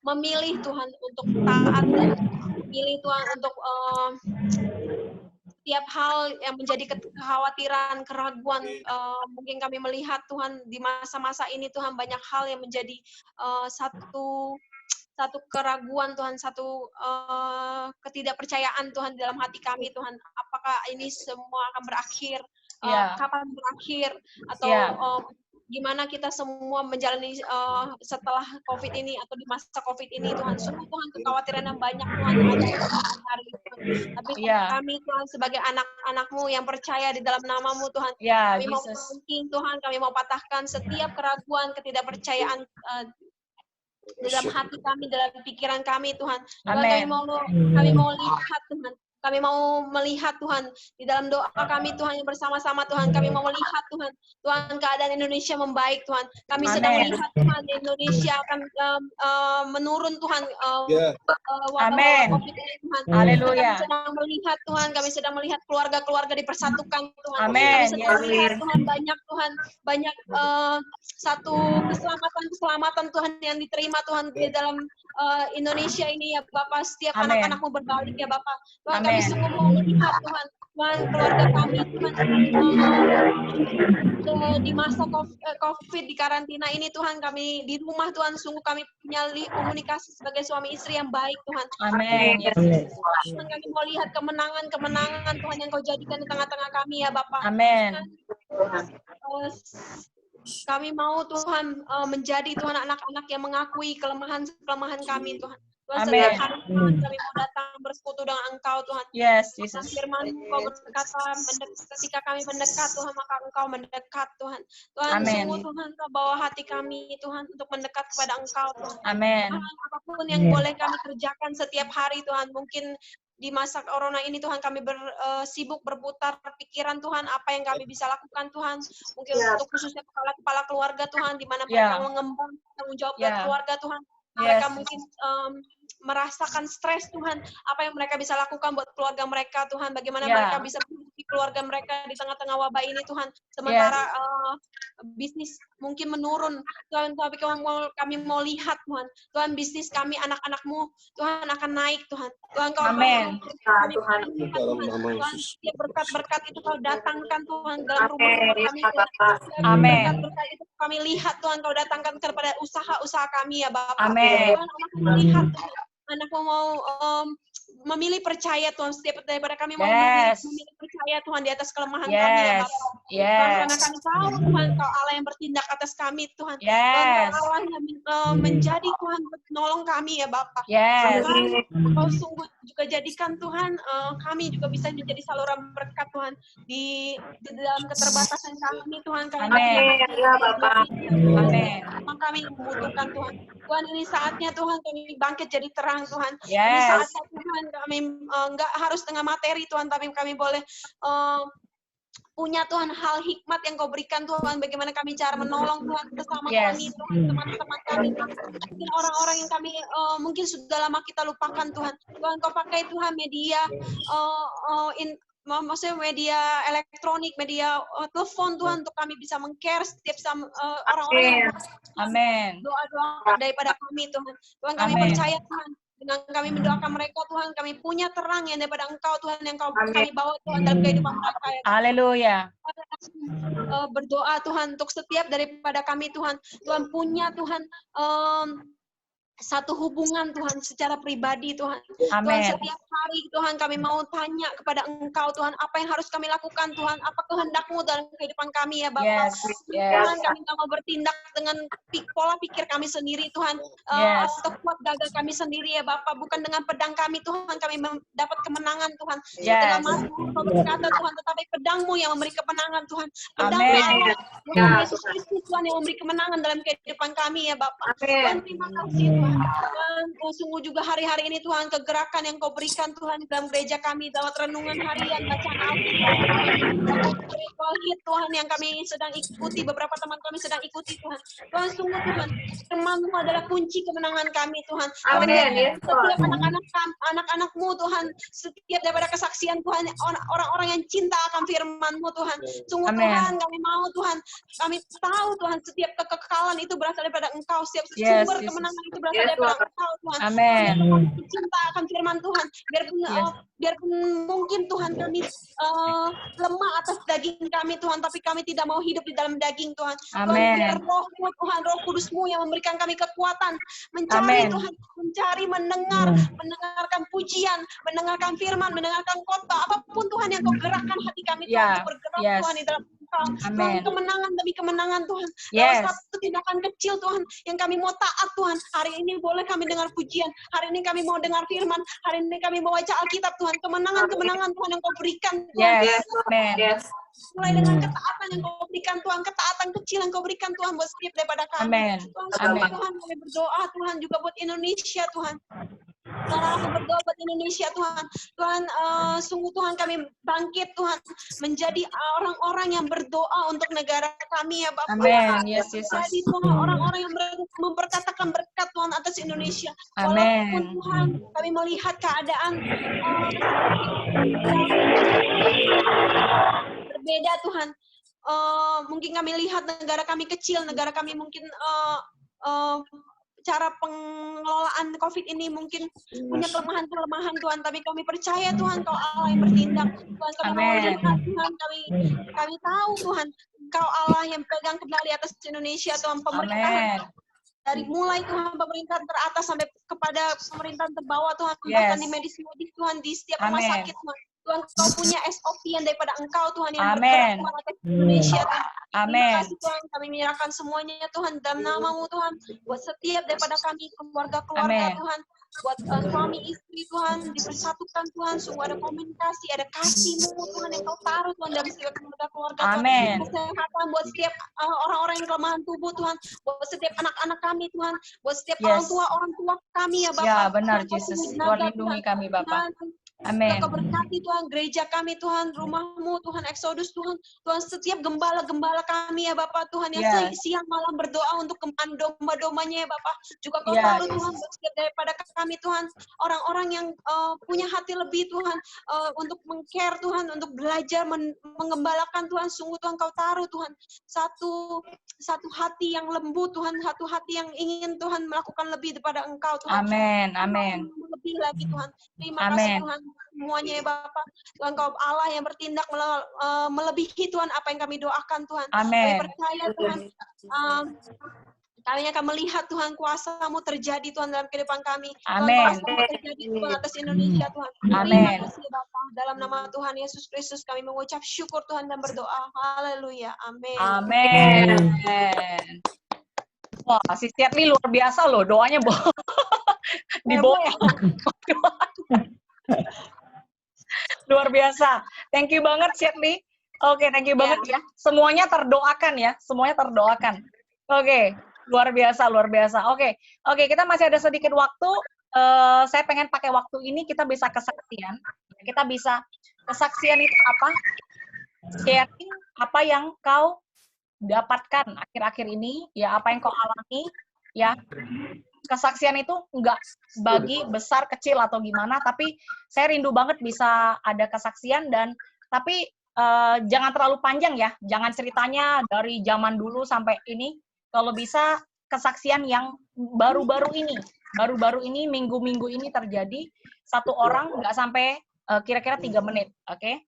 memilih Tuhan untuk taat dan memilih Tuhan untuk setiap hal yang menjadi kekhawatiran, keraguan, mungkin kami melihat Tuhan di masa-masa ini Tuhan banyak hal yang menjadi satu keraguan Tuhan, satu ketidakpercayaan Tuhan di dalam hati kami Tuhan. Apakah ini semua akan berakhir? Kapan berakhir? Atau gimana kita semua menjalani setelah COVID ini atau di masa COVID ini Tuhan. Sungguh Tuhan kekhawatiran yang banyak Tuhan ada hari Tuhan. Tapi kami Tuhan sebagai anak-anak-Mu yang percaya di dalam nama-Mu Tuhan. Kami mau mungkin Tuhan, kami mau patahkan setiap keraguan, ketidakpercayaan dalam hati kami, dalam pikiran kami Tuhan. Tuhan, kami mau lihat Tuhan. Kami mau melihat Tuhan di dalam doa kami Tuhan yang bersama-sama Tuhan. Kami mau melihat Tuhan, keadaan Indonesia membaik Tuhan. Kami sedang melihat Tuhan Indonesia akan menurun Tuhan. Amin. Haleluya. Kami sedang melihat Tuhan. Kami sedang melihat keluarga-keluarga dipersatukan Tuhan. Amin. Kami sedang melihat Tuhan banyak satu keselamatan Tuhan yang diterima Tuhan di dalam Indonesia ini ya Bapak. Setiap anak-anak-Mu berbalik ya Bapak. Tuhan, kami sungguh mau melihat Tuhan, keluarga kami Tuhan di masa COVID di karantina ini Tuhan, kami di rumah Tuhan, sungguh kami punya komunikasi sebagai suami istri yang baik Tuhan. Amin. Tuhan, kami mau lihat kemenangan Tuhan yang Kau jadikan di tengah-tengah kami ya Bapak. Amin. Kami mau Tuhan menjadi Tuhan anak-anak yang mengakui kelemahan kami Tuhan. Tuhan, setiap hari Tuhan kami mau datang bersekutu dengan Engkau Tuhan. Yes, Jesus. Firman Kau berkata, ketika kami mendekat Tuhan, maka Engkau mendekat Tuhan. Tuhan, sungguh Tuhan Kau bawa hati kami Tuhan untuk mendekat kepada Engkau Tuhan. Amin. Apapun yang boleh kami kerjakan setiap hari Tuhan, mungkin di masa corona ini Tuhan kami sibuk berputar pikiran Tuhan, apa yang kami bisa lakukan Tuhan, mungkin untuk khususnya kepala keluarga Tuhan, di mana mereka mengembang tanggung jawab dari keluarga Tuhan. Mereka mungkin merasakan stres Tuhan, apa yang mereka bisa lakukan buat keluarga mereka Tuhan, bagaimana mereka bisa menghidupi keluarga mereka di tengah-tengah wabah ini Tuhan, sementara bisnis mungkin menurun Tuhan, tapi kami mau lihat Tuhan bisnis kami, anak-anak-Mu Tuhan akan naik Tuhan. Tuhan Kau Amin. Tuhan, setiap berkat-berkat itu Kau datangkan Tuhan dalam rumah-rumah kami Tuhan. Amin. Berkat itu kami lihat Tuhan Kau datangkan kepada usaha-usaha kami ya Bapak. Amin. Tuhan, anakku melihat Tuhan, anakku mau memilih percaya Tuhan, setiap daripada kami mau memilih percaya Tuhan di atas kelemahan kami ya Bapak. Tuhan, karena kami tahu Tuhan Kau Allah yang bertindak atas kami Tuhan. Tuhan, Kau Allah yang menjadi Tuhan penolong kami ya Bapak. Tuhan, Kau sungguh juga jadikan Tuhan kami juga bisa menjadi saluran berkat Tuhan di dalam keterbatasan kami Tuhan. Amin. Ya Bapak. Amin. Kami membutuhkan Tuhan. Tuhan, ini saatnya Tuhan kami bangkit jadi terang Tuhan. Ini Yes. saatnya Tuhan kami nggak harus dengan materi Tuhan, tapi kami boleh punya Tuhan hal hikmat yang Kau berikan Tuhan, bagaimana kami cara menolong Tuhan bersama kami Tuhan, teman-teman kami, mungkin orang-orang yang kami mungkin sudah lama kita lupakan Tuhan. Tuhan Kau pakai Tuhan media maksudnya media elektronik, media telepon Tuhan, untuk kami bisa meng-care setiap orang-orang yang Amin. doa-doa daripada kami Tuhan. Tuhan, kami percaya Tuhan, dengan kami mendoakan mereka Tuhan, kami punya terang yang daripada Engkau Tuhan, yang kami bawa Tuhan dalam kehidupan mereka. Haleluya. Berdoa Tuhan untuk setiap daripada kami Tuhan. Tuhan punya Tuhan satu hubungan Tuhan secara pribadi Tuhan. Tuhan Amin. setiap hari Tuhan kami mau tanya kepada Engkau Tuhan apa yang harus kami lakukan Tuhan, apa kehendak-Mu dalam kehidupan kami ya Bapa. Yes, Tuhan yes, kami nggak mau bertindak dengan pola pikir kami sembiri Tuhan, yes, atau kuat gagah kami sendiri ya Bapa, bukan dengan pedang kami Tuhan kami dapat kemenangan Tuhan. yes. Dengan Mazmur Kau berkata Tuhan, tetapi pedang-Mu yang memberi kemenangan Tuhan. Pedang Amin. Allah, Tuhan Yesus Kristus Tuhan yang memberi kemenangan dalam kehidupan kami ya Bapa. Tuhan terima kasih Tuhan. Dan sungguh juga hari-hari ini Tuhan kegerakan yang Kau berikan Tuhan dalam gereja kami, dalam renungan harian, bacaan Alkitab, spiritual hit Tuhan yang kami sedang ikuti, beberapa teman kami sedang ikuti Tuhan. Tuhan sungguh Tuhan, firman-Mu adalah kunci kemenangan kami Tuhan. Amin. Setiap anak-anak-Mu Tuhan, setiap daripada kesaksian Tuhan, orang-orang yang cinta akan firman-Mu Tuhan. Sungguh Amin. Tuhan, kami mau Tuhan, kami tahu Tuhan setiap kekekalan itu berasal daripada Engkau, setiap Yes, sumber yes. kemenangan itu berasal daripada Engkau Tuhan. Amin. Kami cinta akan firman Tuhan, Yes. biarpun mungkin Tuhan kami lemah atas daging kami Tuhan, tapi kami tidak mau hidup di dalam daging Tuhan. Tuhan biar Amin. Roh-Mu Tuhan, Roh Kudus-Mu yang memberikan kami kekuatan mencari Amin. Tuhan, mencari, mendengarkan pujian, mendengarkan firman, mendengarkan khotbah, apapun Tuhan yang Kau gerakkan hati kami Tuhan Ya, untuk bergerak yes. Tuhan di dalam Engkau. Tuhan Amin. kemenangan demi kemenangan Tuhan. Yes. Dalam satu tindakan kecil Tuhan yang kami mau taat Tuhan. Hari ini boleh kami dengar pujian, hari ini kami mau dengar firman, hari ini kami mau baca Alkitab Tuhan. Kemenangan-kemenangan Tuhan yang Kau berikan Tuhan. Yes. Amin. Mulai dengan ketaatan yang Kau berikan Tuhan, ketaatan kecil yang Kau berikan Tuhan buat setiap daripada kami. Amin. Tuhan, Amin. Tuhan kami berdoa Tuhan juga buat Indonesia Tuhan. Tuhan aku berdoa buat Indonesia Tuhan. Tuhan sungguh Tuhan kami bangkit Tuhan menjadi orang-orang yang berdoa untuk negara kami ya Bapak. Amin. Yes, yes, yes. Jadi Tuhan orang-orang yang memperkatakan berkat Tuhan atas Indonesia. Amin. Walaupun Tuhan kami melihat keadaan berbeda Tuhan. Mungkin kami lihat negara kami kecil, negara kami mungkin cara pengelolaan COVID ini mungkin punya kelemahan-kelemahan Tuhan, tapi kami percaya Tuhan Kau Allah yang bertindak. Tuhan kami mau Amin. lihat Tuhan, kami tahu Tuhan Kau Allah yang pegang kendali atas Indonesia Tuhan, pemerintahan. Amin. Dari mulai Tuhan pemerintahan teratas sampai kepada pemerintahan terbawah Tuhan, Yes. bahkan di medis-medis Tuhan, di setiap rumah Amin. sakit Tuhan. Tuhan Kau punya SOP yang daripada Engkau Tuhan yang Amin. bergerak Tuhan atas Indonesia Tuhan. Amin. Terima kasih Tuhan, kami menyerahkan semuanya Tuhan dalam nama-Mu Tuhan, buat setiap daripada kami keluarga-keluarga Amin. Tuhan, buat suami istri Tuhan dipersatukan Tuhan, sungguh ada komunikasi, ada kasih-Mu Tuhan yang Kau taruh Tuhan dalam setiap keluarga Tuhan. Amin. Kesehatan buat setiap orang-orang yang kelemahan tubuh Tuhan, buat setiap anak-anak kami Tuhan, buat setiap Yes. orang tua kami ya Bapak. Ya, benar, Tuhan, Kau Jesus. punya Tuhan tenaga, lindungi Tuhan. kami, Bapak. Tuhan, Amin. Kau berkati Tuhan gereja kami Tuhan, rumah-Mu Tuhan, Exodus Tuhan, Tuhan setiap gembala-gembala kami ya Bapak Tuhan yang Yes. siang malam berdoa untuk domba-dombanya ya Bapak. Juga Kau Yes. taruh Tuhan buat setiap daripada kami Tuhan, orang-orang yang punya hati lebih Tuhan, untuk meng-care Tuhan, untuk belajar mengembalakan Tuhan. Sungguh Tuhan Kau taruh Tuhan satu hati yang lembut Tuhan, satu hati yang ingin Tuhan melakukan lebih daripada Engkau Tuhan. Amin. Amin. Lebih lagi Tuhan. Terima Amin. kasih Tuhan semuanya ya Bapak. Tuhan Kau Allah yang bertindak melebihi Tuhan apa yang kami doakan Tuhan. Kami Amin. percaya Tuhan. Kami akan melihat Tuhan kuasa-Mu terjadi Tuhan dalam kehidupan kami. Amin. Tuhan kuasa-Mu terjadi Tuhan atas Indonesia Tuhan. Amin. Terima kasih Bapak. Dalam nama Tuhan Yesus Kristus kami mengucap syukur Tuhan dan berdoa. Haleluya. Amin. Amin. Wah, si Siatli luar biasa loh, doanya di bawah. Luar biasa. Thank you banget Siatli. Oke, thank you banget ya. Semuanya terdoakan ya, semuanya terdoakan. Oke, luar biasa, luar biasa. Oke, kita masih ada sedikit waktu. Saya pengen pakai waktu ini kita bisa kesaksian. Kita bisa kesaksian itu apa? Sharing apa yang kau dapatkan akhir-akhir ini, ya apa yang kau alami, ya. Kesaksian itu enggak bagi besar, kecil, atau gimana, tapi saya rindu banget bisa ada kesaksian tapi jangan terlalu panjang ya, jangan ceritanya dari zaman dulu sampai ini, kalau bisa kesaksian yang baru-baru ini, minggu-minggu ini terjadi, satu orang nggak sampai kira-kira 3 menit, oke?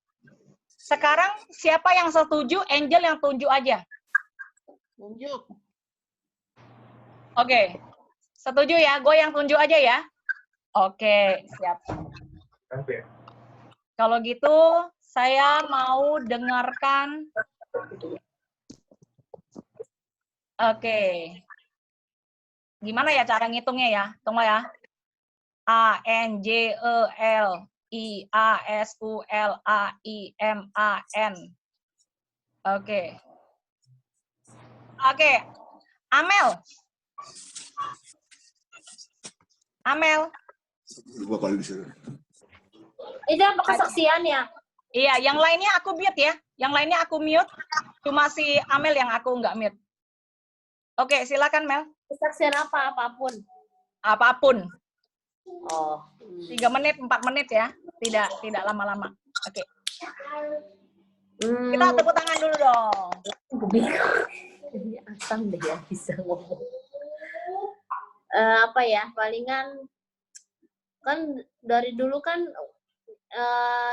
Sekarang siapa yang setuju, Angel yang tunjuk aja. Tunjuk. Oke. Setuju ya? Gue yang tunjuk aja ya. Oke, siap. Kalau gitu, saya mau dengarkan. Oke. Gimana ya cara ngitungnya ya? Tunggu ya. A N J E L I A S U L A I M A N. Oke. Oke. Amel. Amel. Itu apa kesaksian ya? Iya, yang lainnya aku mute ya. Yang lainnya aku mute. Cuma si Amel yang aku nggak mute. Oke, silakan Mel. Kesaksian apa? Apapun. Apapun. Oh. 3 menit, 4 menit ya. Tidak lama-lama. Oke. Kita tepuk tangan dulu dong. Ini asam deh ya bisa ngomong. Apa ya? Palingan kan dari dulu kan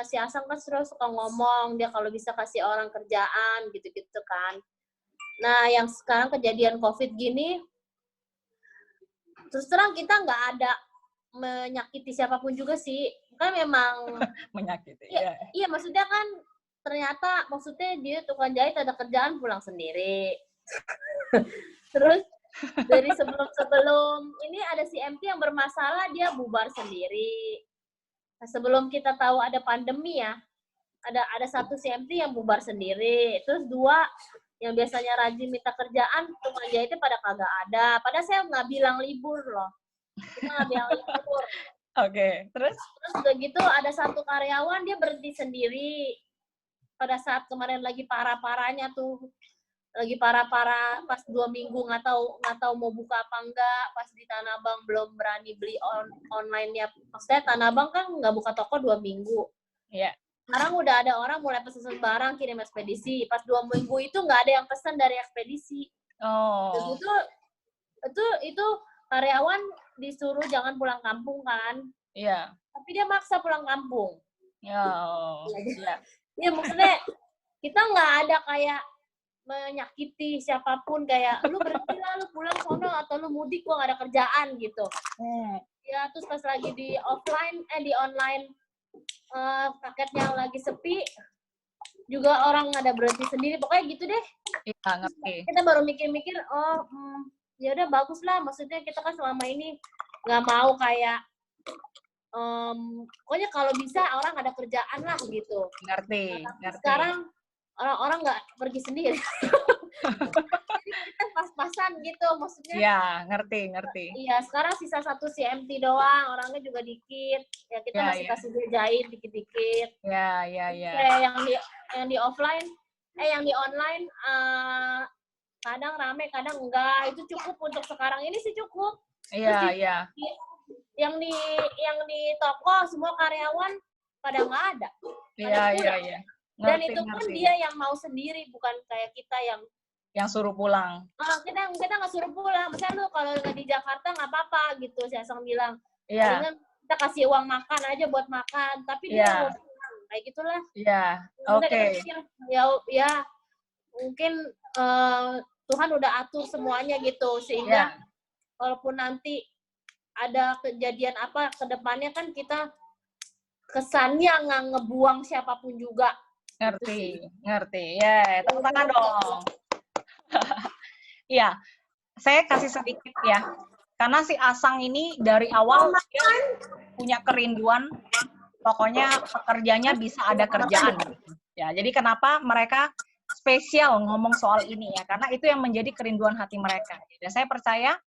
si Asam kan suka ngomong dia kalau bisa kasih orang kerjaan gitu-gitu kan. Nah, yang sekarang kejadian COVID gini, terus terang kita nggak ada menyakiti siapapun juga sih. Kan memang menyakiti. Ya. Iya, maksudnya kan ternyata maksudnya dia tukang jahit ada kerjaan pulang sendiri. Terus dari sebelum ini ada si MT yang bermasalah dia bubar sendiri. Nah, sebelum kita tahu ada pandemi ya, ada satu si MT yang bubar sendiri. Terus 2 yang biasanya rajin minta kerjaan tukang jahitnya pada kagak ada. Padahal saya nggak bilang libur loh. Kita nggak bilang libur. Oke, terus udah gitu ada satu karyawan dia berhenti sendiri pada saat kemarin lagi parah-parahnya tuh, lagi parah-parah pas 2 minggu nggak tahu mau buka apa enggak, pas di Tanah Abang belum berani beli online-nya. Maksudnya Tanah Abang kan nggak buka toko 2 minggu. Iya. Sekarang udah ada orang mulai pesan barang kirim ekspedisi. Pas 2 minggu itu nggak ada yang pesan dari ekspedisi. Oh. Itu karyawan disuruh jangan pulang kampung kan. Iya. Tapi dia maksa pulang kampung. Iya. Ya maksudnya kita nggak ada kayak menyakiti siapapun kayak lu berhentilah lu pulang sono atau lu mudik gua nggak ada kerjaan gitu. Ya terus pas lagi di online paketnya lagi sepi juga orang ada berhenti sendiri pokoknya gitu deh. Iya, ngerti. Kita baru mikir-mikir ya udah bagus lah, maksudnya kita kan selama ini nggak mau kayak pokoknya kalau bisa orang ada kerjaan lah gitu. Ngerti. Sekarang orang-orang nggak pergi sendiri. Jadi kita pas-pasan gitu maksudnya. Iya, ngerti. Iya, sekarang sisa satu CMT doang, orangnya juga dikit. Ya kita masih kasih dia jahit dikit-dikit. Iya. Kayak yang di offline, yang di online kadang rame, kadang enggak. Itu cukup untuk sekarang ini sih cukup. Iya. Yang di toko semua karyawan pada nggak ada. Iya. Dan itu pun dia yang mau sendiri, bukan kayak kita yang suruh pulang. Kita nggak suruh pulang. Misalnya lu kalau di Jakarta nggak apa-apa gitu, saya Asang bilang. Iya. Palingan kita kasih uang makan aja buat makan, tapi dia mau pulang. Kayak gitulah. Iya. Oke. Ya mungkin Tuhan udah atur semuanya gitu sehingga walaupun nanti ada kejadian apa ke depannya kan kita kesannya nggak ngebuang siapapun juga. Ngerti. Ya, tepuk tangan dong. Iya, saya kasih sedikit ya. Karena si Asang ini dari awal dia punya kerinduan, pokoknya pekerjanya bisa ada kerjaan. Ya, jadi kenapa mereka spesial ngomong soal ini ya? Karena itu yang menjadi kerinduan hati mereka. Dan saya percaya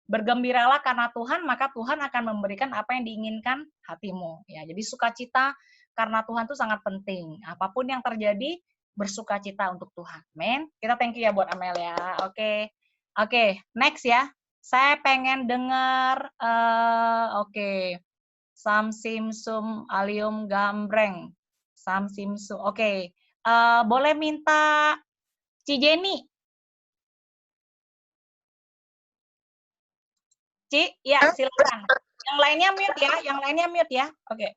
bergembiralah karena Tuhan, maka Tuhan akan memberikan apa yang diinginkan hatimu. Ya, jadi sukacita karena Tuhan itu sangat penting. Apapun yang terjadi, bersukacita untuk Tuhan. Amin. Kita thank you ya buat Amel ya. Oke, next ya. Saya pengen dengar, Samsimsum Alium Gambreng. Samsimsum, oke. Boleh minta Ci Jenny. Ci, ya silakan. Yang lainnya mute ya. Oke.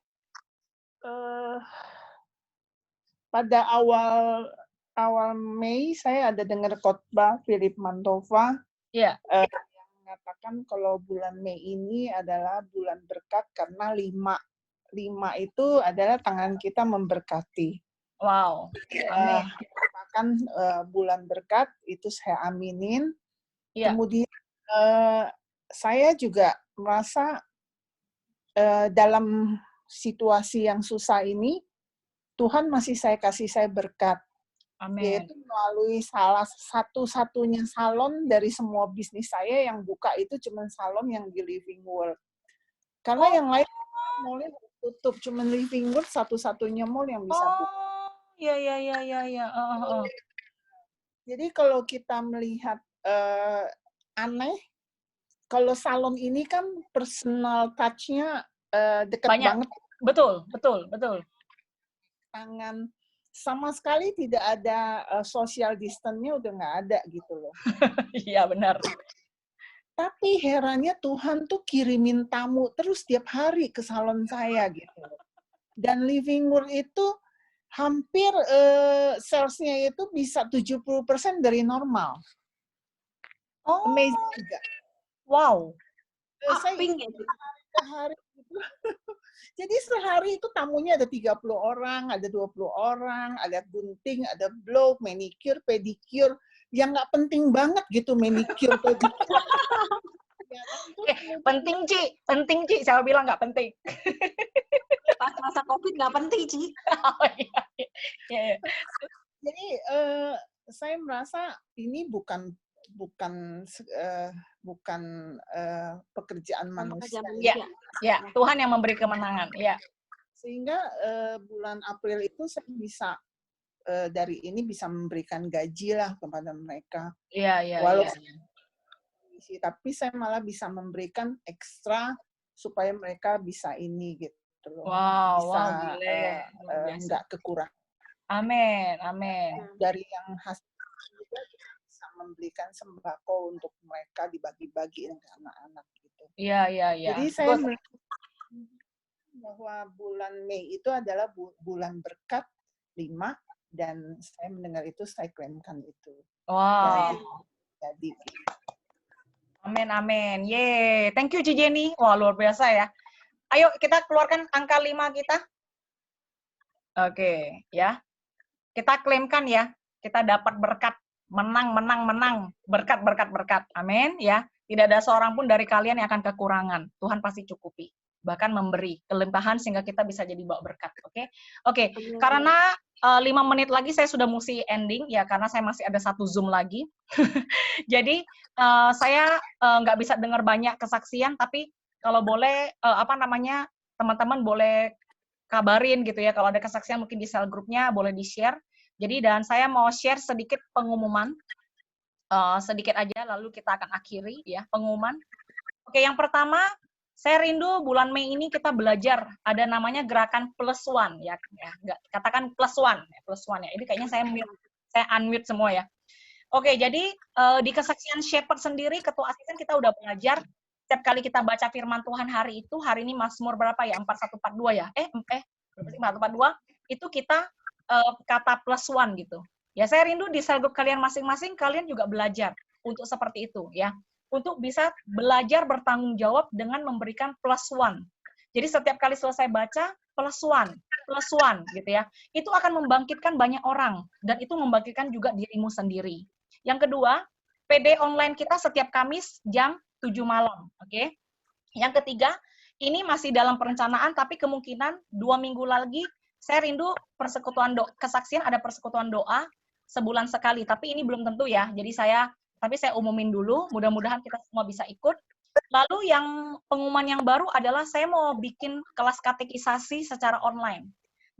Pada awal Mei saya ada dengar khotbah Philip Mantova. Iya. Yang mengatakan kalau bulan Mei ini adalah bulan berkat karena 5 itu adalah tangan kita memberkati. Wow. Amin. Merupakan bulan berkat, itu saya aminin. Iya. Kemudian saya juga merasa dalam situasi yang susah ini, Tuhan masih kasih saya berkat. Amin. Yaitu melalui salah satu-satunya salon dari semua bisnis saya yang buka itu cuma salon yang di Living World. Karena yang lain mallnya tutup, cuma Living World satu-satunya mall yang bisa buka. Iya. Jadi kalau kita melihat aneh, kalau salon ini kan personal touch-nya dekat banyak banget. Betul. Tangan sama sekali tidak ada social distance-nya, udah nggak ada gitu loh. Iya benar. Tapi herannya Tuhan tuh kirimin tamu terus tiap hari ke salon saya gitu. Dan Living World itu hampir sales-nya itu bisa 70% dari normal. Oh. Amazing juga. Wow. Saya hari gitu. Jadi sehari itu tamunya ada 30 orang, ada 20 orang, ada gunting, ada blow, manicure, pedicure, yang nggak penting banget gitu manicure, pedicure. Penting, Ci. Saya bilang nggak penting. Pas masa COVID nggak penting, Ci. Iya. Jadi saya merasa ini bukan pekerjaan manusia. Ya, Tuhan yang memberi kemenangan. Ya. Sehingga bulan April itu saya bisa dari ini bisa memberikan gaji lah kepada mereka. Iya. Walaupun tapi saya malah bisa memberikan ekstra supaya mereka bisa ini gitu loh. Bisa nggak kekurangan. Amin. Dari yang hasil juga kita bisa memberikan sembako untuk mereka dibagi-bagiin ke anak-anak gitu. Iya. Jadi saya melihat bahwa bulan Mei itu adalah bulan berkat 5 dan saya mendengar itu, saya klaimkan itu. Wow. Jadi Amin. Yeay. Thank you, Ci Jenny. Wah, luar biasa ya. Ayo, kita keluarkan angka 5 kita. Oke, ya. Kita klaimkan ya. Kita dapat berkat. Menang. Berkat. Amin, ya. Tidak ada seorang pun dari kalian yang akan kekurangan. Tuhan pasti cukupi. Bahkan memberi kelimpahan sehingga kita bisa jadi bawa berkat. Oke. Karena 5 menit lagi saya sudah mesti ending ya, karena saya masih ada 1 Zoom lagi. Jadi saya nggak bisa dengar banyak kesaksian, tapi kalau boleh teman-teman boleh kabarin gitu ya, kalau ada kesaksian mungkin di sel grupnya boleh di-share. Jadi dan saya mau share sedikit pengumuman, sedikit aja, lalu kita akan akhiri ya pengumuman. Oke, yang pertama, saya rindu bulan Mei ini kita belajar, ada namanya gerakan +1 ya, katakan +1 ya. Ini kayaknya saya unmute semua ya. Oke, jadi di kesaksian Shepherd sendiri, ketua asisten kita udah belajar, setiap kali kita baca firman Tuhan hari ini Mazmur berapa ya? 4142 ya? 4142, itu kita kata +1 gitu. Ya, saya rindu di sel grup kalian masing-masing, kalian juga belajar untuk seperti itu ya. Untuk bisa belajar bertanggung jawab dengan memberikan +1. Jadi setiap kali selesai baca, +1 gitu ya. Itu akan membangkitkan banyak orang, dan itu membangkitkan juga dirimu sendiri. Yang kedua, PD online kita setiap Kamis jam 7 malam. Oke? Yang ketiga, ini masih dalam perencanaan, tapi kemungkinan 2 minggu lagi, saya rindu persekutuan kesaksian, ada persekutuan doa sebulan sekali, tapi ini belum tentu ya. Jadi saya umumin dulu, mudah-mudahan kita semua bisa ikut. Lalu yang pengumuman yang baru adalah saya mau bikin kelas katekisasi secara online.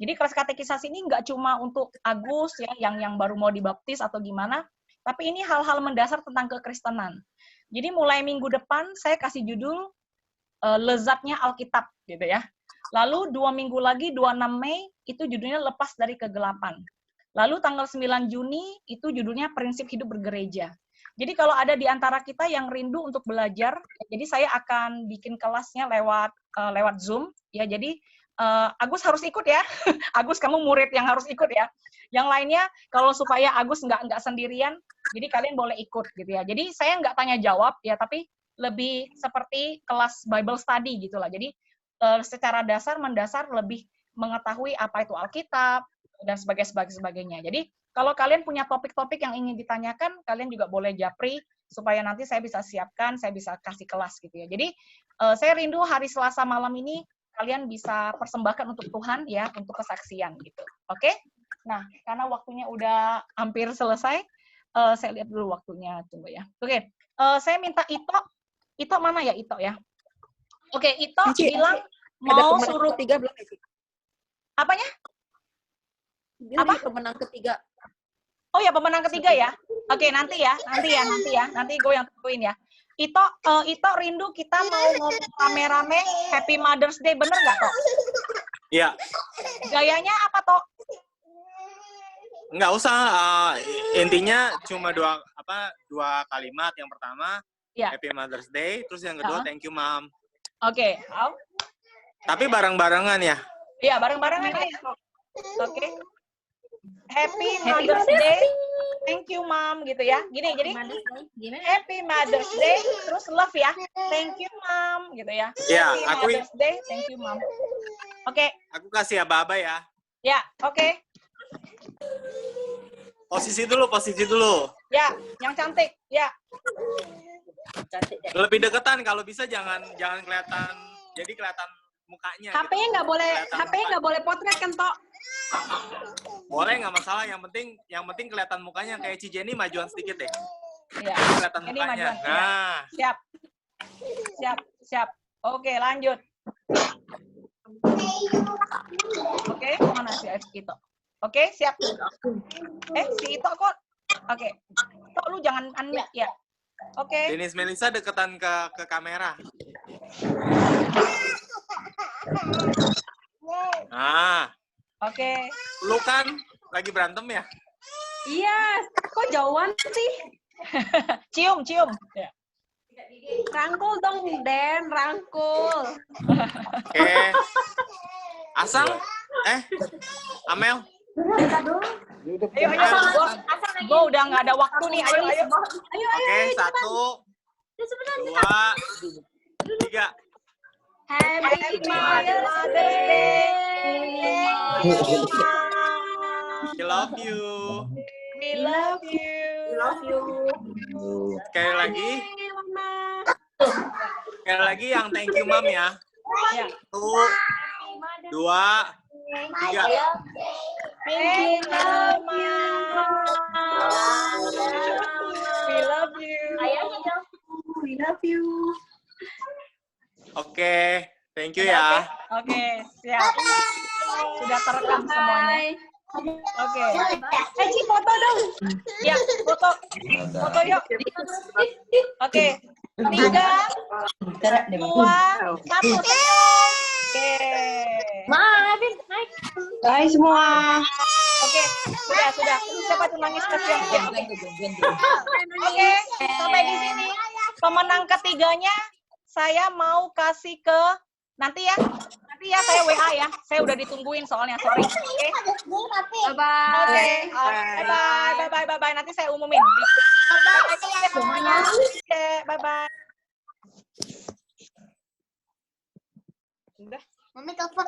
Jadi kelas katekisasi ini nggak cuma untuk Agus ya, yang baru mau dibaptis atau gimana, tapi ini hal-hal mendasar tentang kekristenan. Jadi mulai minggu depan saya kasih judul Lezatnya Alkitab gitu ya. Lalu 2 minggu lagi, 26 Mei, itu judulnya Lepas dari Kegelapan. Lalu tanggal 9 Juni, itu judulnya Prinsip Hidup Bergereja. Jadi kalau ada di antara kita yang rindu untuk belajar, jadi saya akan bikin kelasnya lewat Zoom. Ya, jadi Agus harus ikut ya. Agus, kamu murid yang harus ikut ya. Yang lainnya, kalau supaya Agus nggak sendirian, jadi kalian boleh ikut gitu ya. Jadi saya nggak tanya jawab ya, tapi lebih seperti kelas Bible study gitu lah. Jadi secara mendasar lebih mengetahui apa itu Alkitab dan sebagainya. Jadi kalau kalian punya topik-topik yang ingin ditanyakan, kalian juga boleh japri supaya nanti saya bisa siapkan, saya bisa kasih kelas gitu ya. Jadi saya rindu hari Selasa malam ini kalian bisa persembahkan untuk Tuhan ya, untuk kesaksian gitu. Oke? Nah, karena waktunya udah hampir selesai, saya lihat dulu waktunya, tunggu ya. Oke, saya minta Ito mana ya Ito ya? Oke, Ito bilang mau suruh ketiga belum? apanya? Apa? Pemenang ketiga. Oh ya, pemenang ketiga ya. Oke, nanti gue yang tentuin ya. Ito rindu kita mau ngomong rame-rame Happy Mother's Day, bener nggak Tok? Iya. Gayanya apa Tok? Nggak usah. Intinya cuma dua kalimat. Yang pertama ya. Happy Mother's Day, terus yang kedua Thank you Mom. Oke. Tapi bareng-barengan ya? Iya, bareng-barengan ya. Oke. Happy Mother's Day, thank you Mom gitu ya. Gini, jadi Happy Mother's Day, terus love ya. Thank you Mom gitu ya. Iya, Happy Mother's Day, thank you Mom. Oke. Aku kasih aba-aba ya. Ya, oke. Posisi dulu. Ya, yang cantik. Ya. Lebih deketan, kalau bisa jangan kelihatan. Jadi kelihatan mukanya. HP-nya nggak boleh potret kan, Tok? Boleh, nggak masalah. Yang penting kelihatan mukanya. Kayak Cijeni majuan sedikit deh. Iya. Kelihatan Ini mukanya. majuan. Nah. Siap. Oke, lanjut. Oke, mana si Ito? Oke, siap. Si Ito kok? Oke. Ito, lu jangan unmute ya. Oke. Denis Melisa deketan ke kamera. Nah. Oke. Lu kan lagi berantem ya? Iya, kok jauhan sih? cium. Ya. Rangkul dong, Den, rangkul. Oke. Asal? Amel? Ayo. Gue udah nggak ada waktu nih. Ayo. Oke, 1, 2, 3. Happy Mother's Day. We love you. We love you. Sekali lagi yang thank you Mom ya. 1, 2, 3. We love you. We love you. Oke, thank you ya. Oke, siap. Sudah terekam semuanya. Oke. Ci, foto dong. Ya, foto yuk. Oke. 3, 2, 1. Oke. Maafin, Hai semua. Oke, sudah. Siapa tuh nangis kesian? Oke, sampai di sini. Pemenang ketiganya saya mau kasih ke nanti ya saya WA ya. Saya udah ditungguin soalnya, sorry. Oke. Bye-bye. Bye-bye. Nanti saya umumin. Bye-bye semuanya. Oke, bye-bye. Udah. Mami telepon.